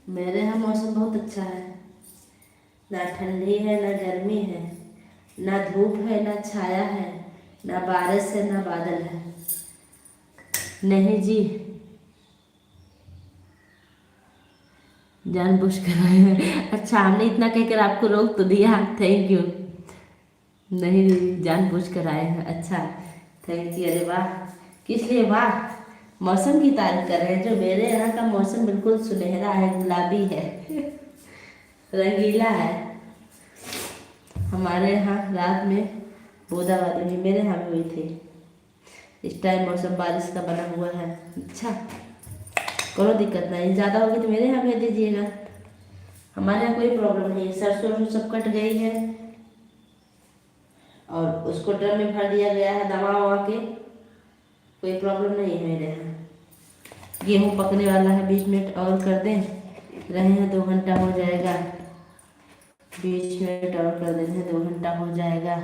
मेरे यहाँ मौसम बहुत अच्छा है, ना ठंडी है ना गर्मी है, ना धूप है ना छाया है, ना बारिश है ना बादल है। नहीं जी, जानबूझ कर आए हैं। अच्छा हमने इतना कहकर आपको रोक तो दिया, थैंक यू। नहीं जानबूझ कर आए हैं, अच्छा थैंक यू। अरे वाह, किस लिए वाह? मौसम की तारीफ कर रहे हैं। जो मेरे यहाँ का मौसम बिल्कुल सुनहरा है, गुलाबी है, रंगीला है। हमारे यहाँ रात में बूंदाबांदी हुई, मेरे यहाँ भी हुई थी। इस टाइम मौसम बारिश का बना हुआ है। अच्छा कोई दिक्कत नहीं, ज़्यादा होगी तो मेरे यहाँ भेज दीजिएगा, हमारे यहाँ कोई प्रॉब्लम नहीं है। सरसों सब कट गई है और उसको ड्रम में भर दिया गया है दवा ववा के, कोई प्रॉब्लम नहीं है मेरे यहाँ। गेहूँ पकने वाला है, 20 मिनट और कर दें, रहे हैं 2 घंटा हो जाएगा। 20 मिनट और कर देते हैं, 2 घंटा हो जाएगा।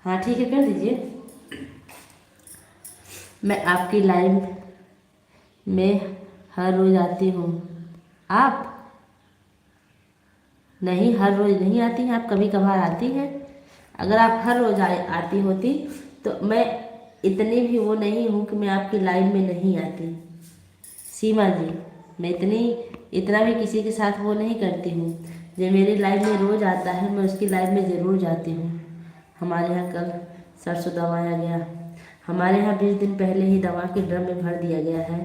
हाँ ठीक है कर दीजिए। मैं आपकी लाइव में हर रोज़ आती हूँ। आप नहीं हर रोज़ नहीं आती हैं, आप कभी कभार आती हैं। अगर आप हर रोज आती होती तो मैं इतनी भी वो नहीं हूँ कि मैं आपकी लाइव में नहीं आती सीमा जी। मैं इतना भी किसी के साथ वो नहीं करती हूँ। जो मेरी लाइव में रोज आता है मैं उसकी लाइव में ज़रूर जाती हूँ। हमारे यहाँ कल सरसों दबाया गया। हमारे यहाँ 20 दिन पहले ही दवा के ड्रम में भर दिया गया है।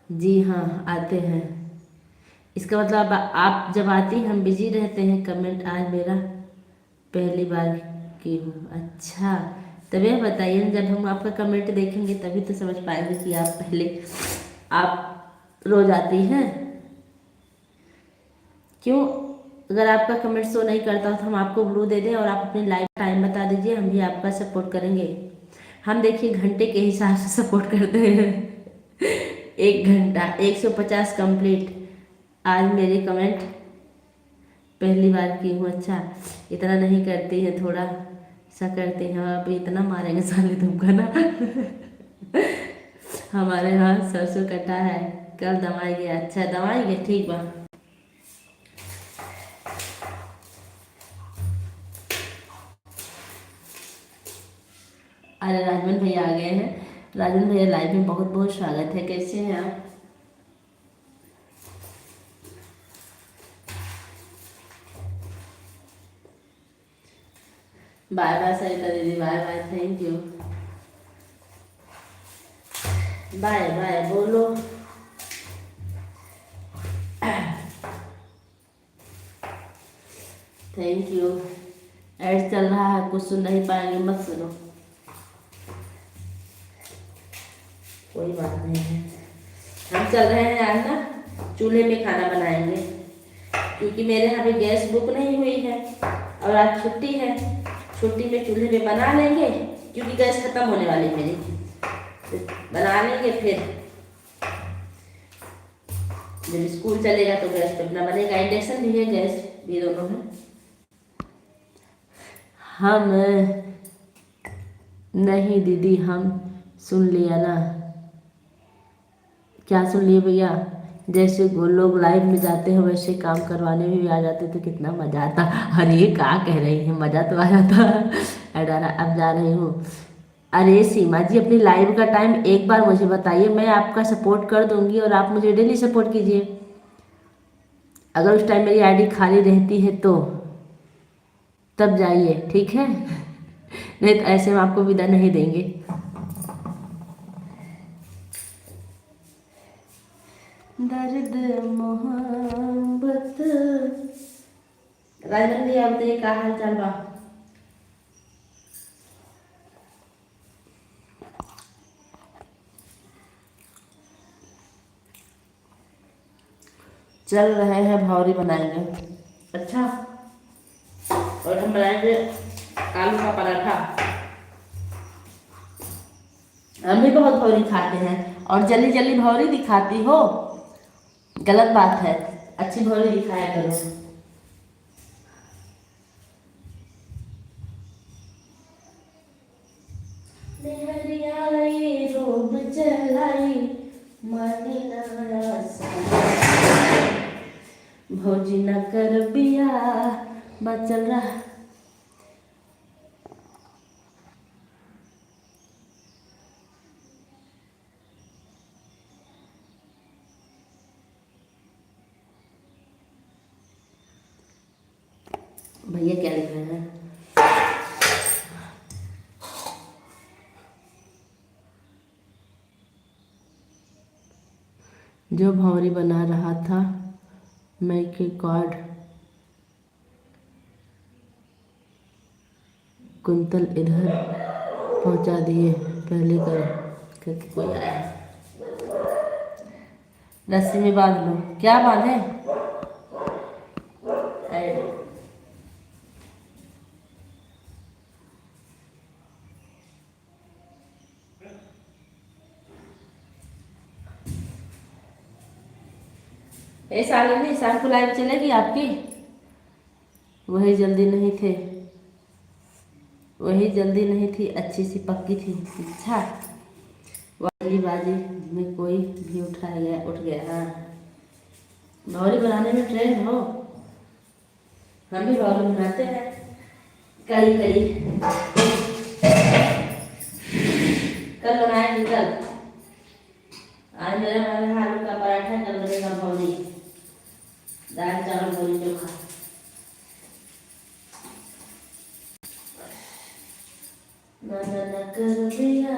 जी हाँ आते हैं। इसका मतलब आप जब आती हम बिजी रहते हैं। कमेंट आज मेरा पहली बार की हूँ। अच्छा तब यह बताइए जब हम आपका कमेंट देखेंगे तभी तो समझ पाएंगे कि आप रोज आती हैं। क्यों? अगर आपका कमेंट शो नहीं करता तो हम आपको ब्लू दे दें और आप अपनी लाइव टाइम बता दीजिए, हम भी आपका सपोर्ट करेंगे। हम देखिए घंटे के हिसाब से सपोर्ट करते हैं। 1 घंटा 150 कंप्लीट। आज मेरे कमेंट पहली बार की हूँ। अच्छा इतना नहीं करती है, थोड़ा सा करते हैं। अब इतना मारेंगे साले तुमका ना। हमारे यहाँ सरसों कटा है, कल दवाई गया। अच्छा दवाई गया, ठीक बा। अरे राजमन भैया आ गए हैं। राजन भैया लाइव में बहुत बहुत स्वागत है। कैसे हैं आप? बाय बाय सरिता दीदी, bye bye, thank you, bye bye बोलो। Thank you. ऐड चल रहा है, कुछ सुन नहीं पाएंगे, मत सुनो, कोई बात नहीं है। हम चल रहे हैं आज ना चूल्हे में खाना बनाएंगे, क्योंकि मेरे यहाँ भी गैस बुक नहीं हुई है और आज छुट्टी है। छुट्टी में चूल्हे में बना लेंगे, क्योंकि गैस खत्म होने वाली है मेरी। तो बना लेंगे, फिर जब स्कूल चलेगा तो गैस पे अपना बनेगा। इंडक्शन भी है, गैस भी, दोनों है। हम नहीं दीदी, हम सुन लिया ना। क्या सुन लिए भैया? जैसे वो लोग लाइव में जाते हैं वैसे काम करवाने में भी आ जाते तो कितना मजा आता। अरे ये क्या कह रही है, मजा तो आ जाता। अडारा अब जा रही हूँ। अरे सीमा जी अपनी लाइव का टाइम एक बार मुझे बताइए, मैं आपका सपोर्ट कर दूंगी और आप मुझे डेली सपोर्ट कीजिए। अगर उस टाइम मेरी आईडी खाली रहती है तो तब जाइए, ठीक है? नहीं तो ऐसे हम आपको विदा नहीं देंगे। दर्द मोहब्बत। राजन जी आप बताइए क्या हाल चाल बा? चल रहे हैं, भौरी बनाएंगे। अच्छा और हम बनाएंगे आलू का पराठा। हम भी बहुत भौरी खाते हैं और जल्दी जल्दी भौरी दिखाती हो, गलत बात है। अच्छी भौरी दिखाया करो। रोब चलाई मानी भौजी न कर बिया बचल रहा। भैया क्या लिख रहे हैं? जो भौरी बना रहा था मैं के कार्ड कुंतल इधर पहुंचा दिए, पहले करके कोई आया। रस्सी में बांध लो। क्या बांधे? ए शालिनी, शाम को लाइव चलेगी आपकी? वही जल्दी नहीं थे, वही जल्दी नहीं थी, अच्छी सी पक्की थी। अच्छा वाली बाजी में कोई भी उठ गया। हाँ भौरी बनाने में ट्रेंड हो। हम भी भौरी बनाते हैं कड़ी कड़ी। कल बनाएंगे कल। आज मेरा मन है आलू का पराठा, कल बनेगा भौरी, दाल चावल भौरी चोखा। ना कर दिया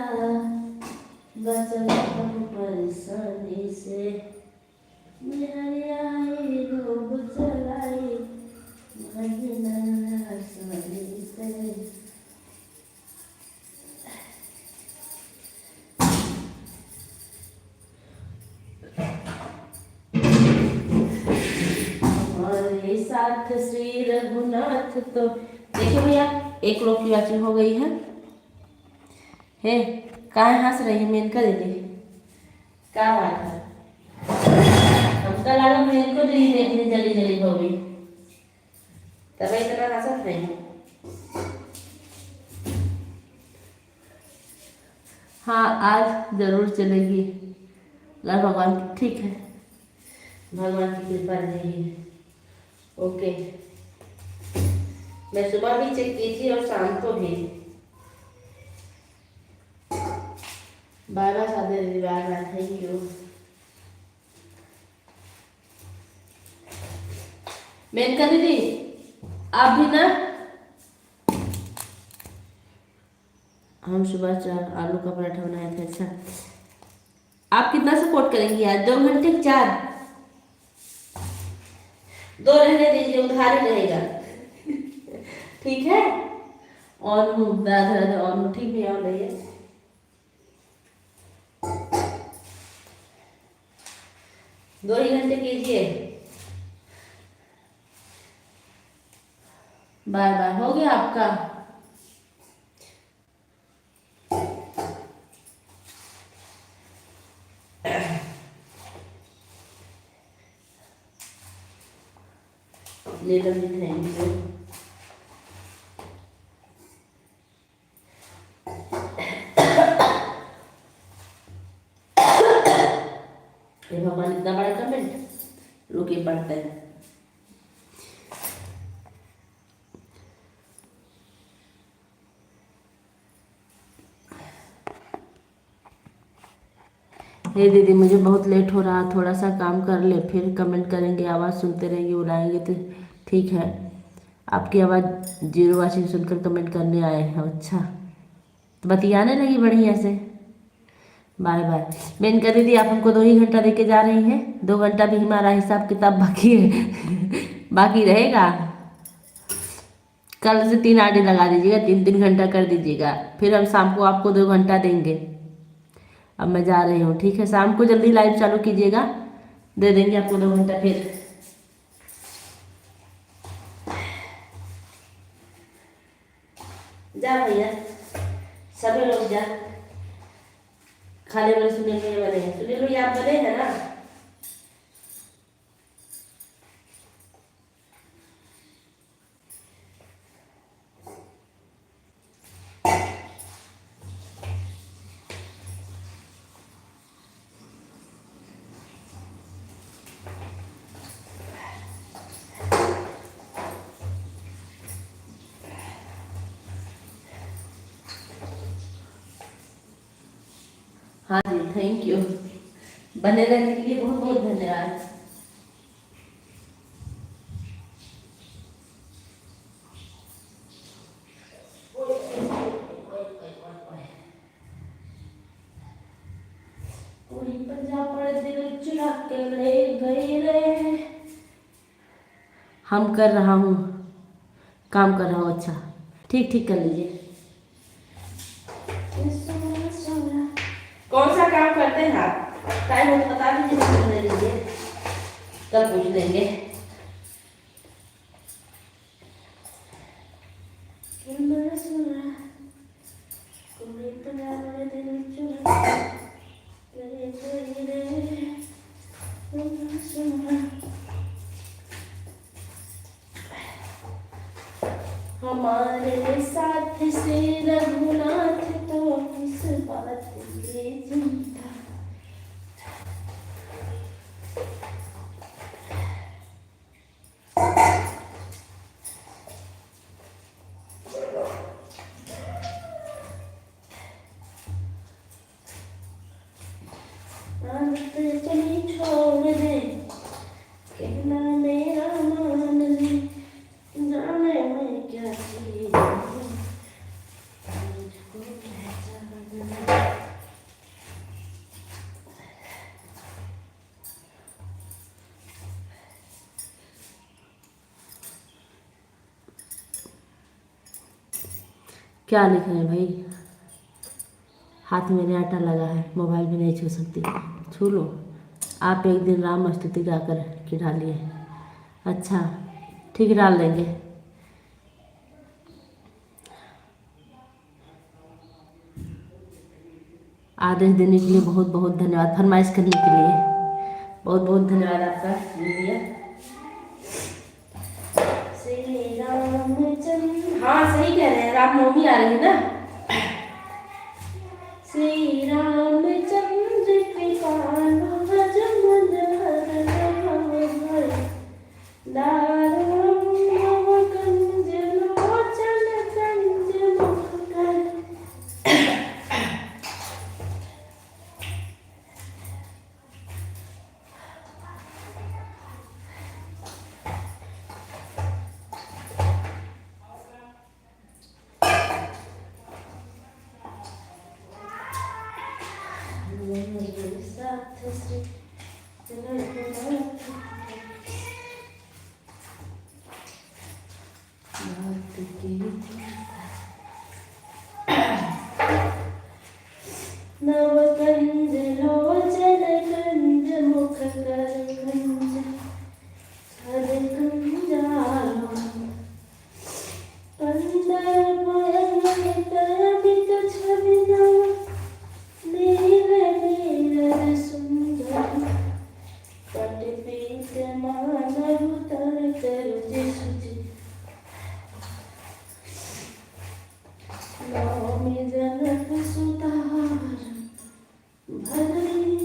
बचल हम परेशानी से, मेरी आई डूब चलाई भजना आसानी से। हमारे साथ श्री रघुनाथ। तो देखिए भैया, एक लोग की वाचिंग हो गई है। हे कहाँ हंस रही है मेनका दीदी? क्या बात है? हम कल आलू मेन को नहीं देखने जल्दी जल्दी हो गई, तब इतना हंसत नहीं। हाँ आज जरूर चलेगी। ला भगवान ठीक है, भगवान की कृपा रही है। ओके, मैं सुबह भी चेक की थी और शाम को भी। बाय बाय सादे दीदी, bye bye, thank you. Maneka दीदी आप भी ना, हम सुबह चार आलू का पराठा बनाए थे। अच्छा आप कितना सपोर्ट करेंगी आज? 2 घंटे 4? 2 रहने दीजिए, उधार ही रहेगा। ठीक है, और राधे और ठीक भी और रही है। दो ही घंटे कीजिए। बाय बाय, हो गया आपका? Neelam ji thank you. ये भगवान इतना बड़ा कमेंट, रुके पढ़ते हैं। हे दीदी मुझे बहुत लेट हो रहा, थोड़ा सा काम कर ले फिर कमेंट करेंगे, आवाज़ सुनते रहेंगे, बुलाएंगे तो ठीक है। आपकी आवाज़ 0 वाचिंग सुनकर कमेंट करने आए हैं। अच्छा तो बतियाने लगी बढ़िया से। Bye bye. मेनका दीदी आप हमको 2 ही घंटा दे के जा रही हैं, 2 घंटा भी हमारा हिसाब किताब बाकी है। बाकी रहेगा। कल से 3 आरडी लगा दीजिएगा, 3 घंटा कर दीजिएगा, फिर हम शाम को आपको 2 घंटा देंगे। अब मैं जा रही हूँ, ठीक है? शाम को जल्दी लाइव चालू कीजिएगा, दे देंगे आपको 2 घंटा। फिर जा भैया, सभी लोग जा। खाने वाले सुनील भैया बने हैं, सुनील भैया आप बने हैं ना? हाँ जी थैंक यू, बने रहने के लिए बहुत बहुत धन्यवाद। कोई पंजाब पर दिल चुरा के ले गई रे। हम कर रहा हूँ, काम कर रहा हूँ। अच्छा ठीक ठीक कर लीजिए। कौन सा काम करते हैं आप? टाइम हो तो बता दीजिए, कर ले लीजिए, कल पूछ लेंगे। हमारे साथ से रघुनाथ तो किस बात की चिंता। क्या लिख रहे हैं भाई? हाथ में मेरे आटा लगा है, मोबाइल भी नहीं छू सकती। छू लो। आप एक दिन राम स्तुति गा कर के डालिए। अच्छा, ठीक है, डाल देंगे। आदेश देने के लिए बहुत बहुत धन्यवाद, फरमाइश करने के लिए बहुत बहुत धन्यवाद आपका दीदी। श्री रामचंद्र, हाँ सही कह रहे हैं, रामनवमी आ रही है ना। श्री रामचंद्र कृपालो भजमन हर दारुण कंज लोचन कंज मुख कर। साथ श्री जगन्नाथ की नव कंज लोचन कंज मुख कर कंज हर कंजालो अंदर पयन तबित छवि नील नील सुंदर पट पीत मानव तर तर सुचि नवमी जनक सुतार भरई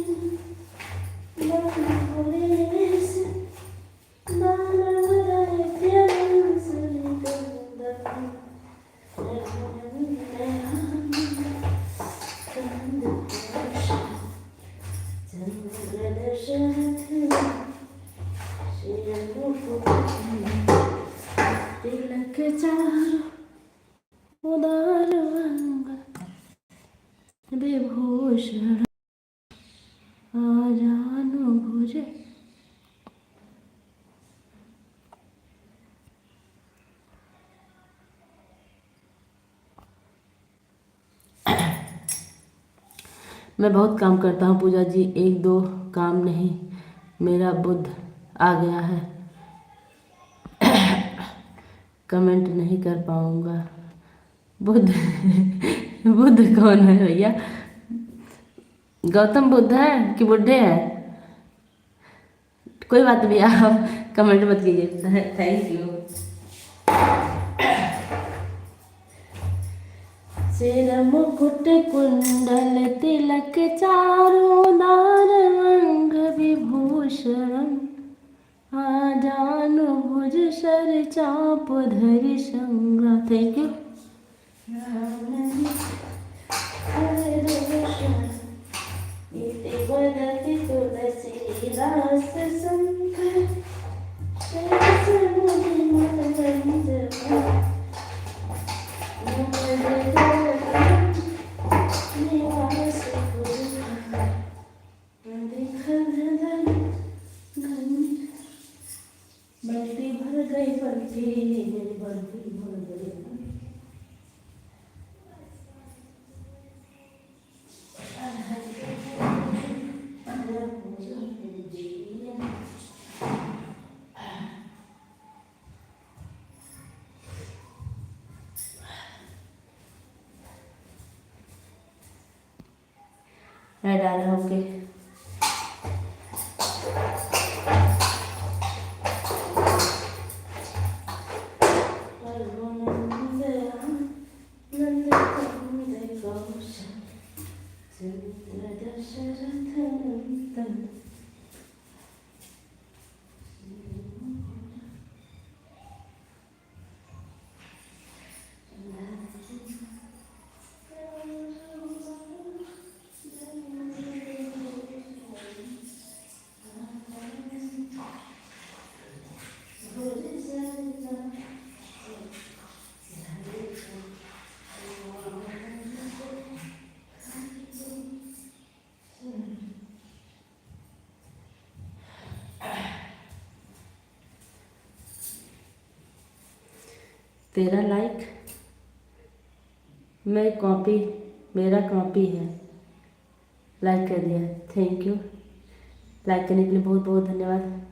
नवरेश मानव दैत्य सुनिकंदन चंद्र दशरथ श्री तिलक चारु उदार अंग विभूषण आजानु भुज। मैं बहुत काम करता हूँ पूजा जी, एक दो काम नहीं, मेरा बुद्ध आ गया है, कमेंट नहीं कर पाऊँगा। बुद्ध बुद्ध कौन है भैया? गौतम बुद्ध है कि बुढ़े हैं? कोई बात नहीं, आप कमेंट मत कीजिए, थैंक यू। सिर मुकुट कुंडल तिलक चारों दार अंग विभूषण आजानु भुज सर चाप धरि संगा। Thank you. वदति तुलसी दास शंकर शेष मुनि मनोरंज निवास बल्टी भर गई, बल्टी बल्टी भर गई। मैं डाल रहा हूँ कि तेरा लाइक मैं कॉपी, मेरा कॉपी है। लाइक कर दिया, थैंक यू। लाइक करने के लिए बहुत बहुत धन्यवाद।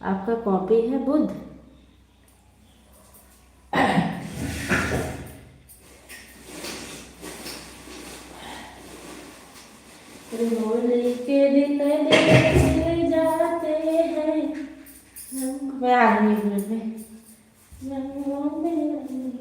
आपका कॉपी है बुध। होली के दिन देखते जाते हैं। मैं आ रही हूँ एक मिनट में। रंगों में रंगी।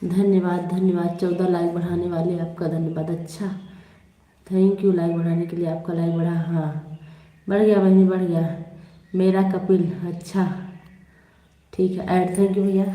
धन्यवाद धन्यवाद। 14 लाइक बढ़ाने वाले आपका धन्यवाद। अच्छा, थैंक यू लाइक बढ़ाने के लिए। आपका लाइक बढ़ा, हाँ बढ़ गया बहनी, बढ़ गया। मेरा कपिल, अच्छा ठीक है ऐड। थैंक यू भैया।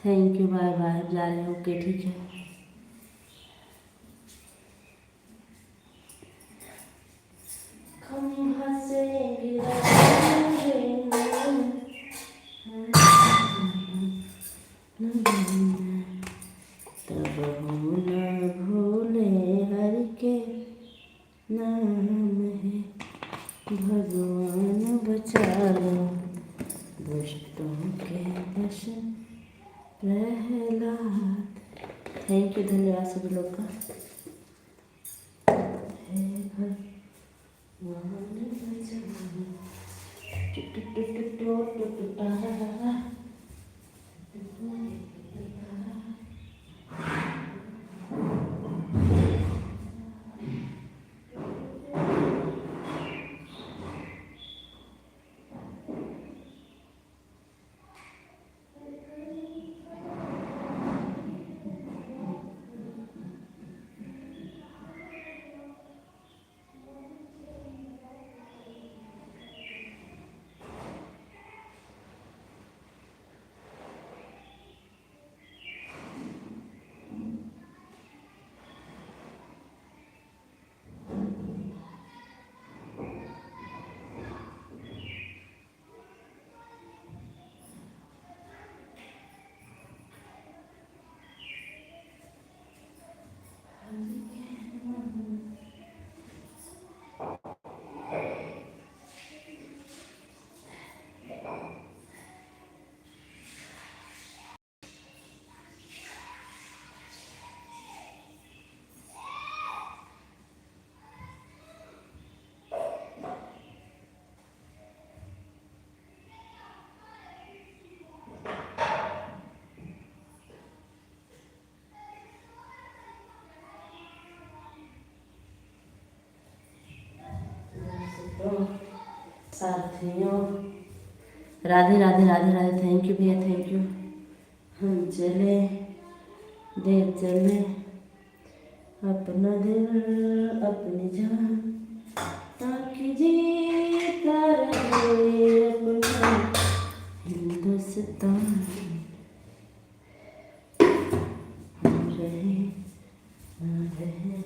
थैंक यू, बाय बाय, जा रहे हैं, ओके ठीक है। खंभा से तब न भूले हर के नाम है, भगवान बचा लो दुष्टों के वश प्रहलाद। थैंक यू, धन्यवाद सभी लोग का। हे भगवान बचा लो। साथियों, राधे राधे राधे राधे। थैंक यू भैया, थैंक यू। हम चले देव चले अपना दिल अपनी जान, ताकि जीता रहे अपना हिंदुस्तान, रहे ना रहे।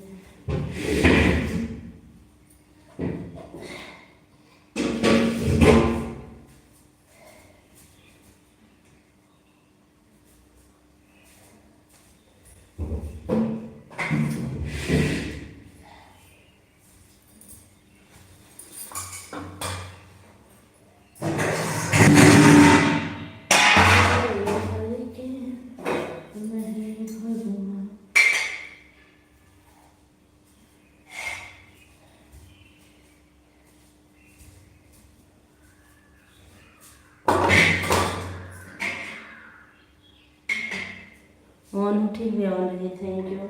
ऑन ठीक है, ऑन रही। Thank you.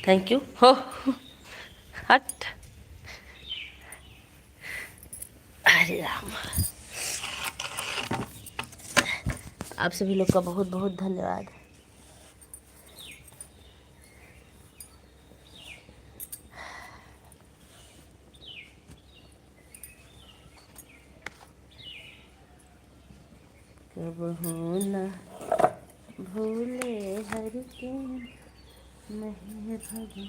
थैंक यू हो। हट, हरे राम। आप सभी लोग का बहुत बहुत धन्यवाद। कब हो न भूले हर के नहीं भगे।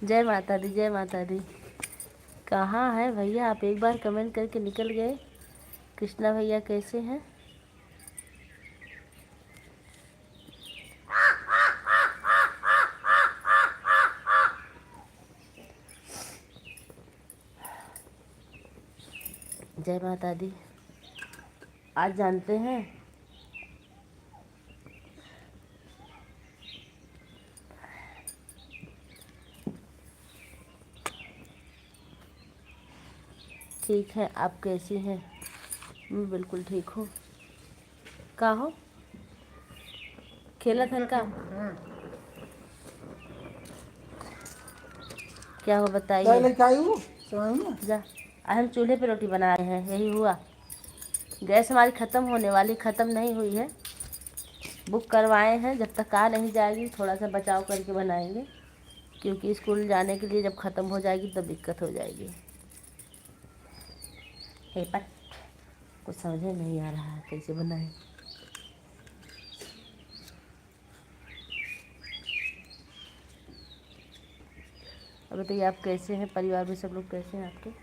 जय माता दी, जय माता दी। कहाँ है भैया? आप एक बार कमेंट करके निकल गए। कृष्णा भैया कैसे हैं? जय माता दी। आज जानते हैं ठीक है, आप कैसी हैं? मैं बिल्कुल ठीक हूँ। का हो खेला था का? क्या हो क्या बताइए। लेके आई हूँ समझ में? जा, आज हम चूल्हे पे रोटी बना रहे हैं, यही हुआ। गैस हमारी ख़त्म होने वाली, ख़त्म नहीं हुई है। बुक करवाए हैं, जब तक आ नहीं जाएगी थोड़ा सा बचाव करके बनाएंगे, क्योंकि स्कूल जाने के लिए जब ख़त्म हो जाएगी तब दिक्कत हो जाएगी। हे पर कुछ समझ में नहीं आ रहा है कैसे बनाए। अब बताइए आप कैसे हैं? परिवार में सब लोग कैसे हैं आपके?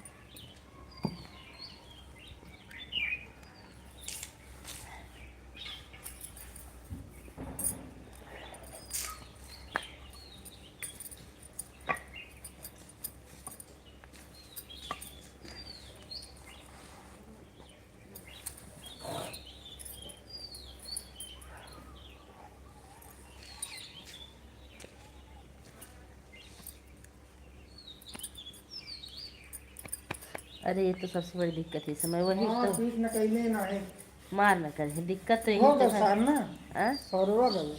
अरे ये तो सबसे बड़ी दिक्कत है समय, वही हाँ तो ठीक न कैले ना है। मार न करे, दिक्कत तो यही हो तो गए है। सार ना हाँ? सरवा गए।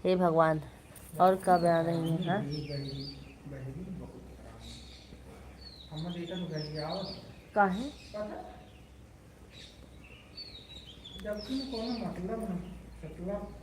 हे भगवान, और का बयान नहीं है। हाँ काहे? जबकि कोनो मतलब नहीं मतलब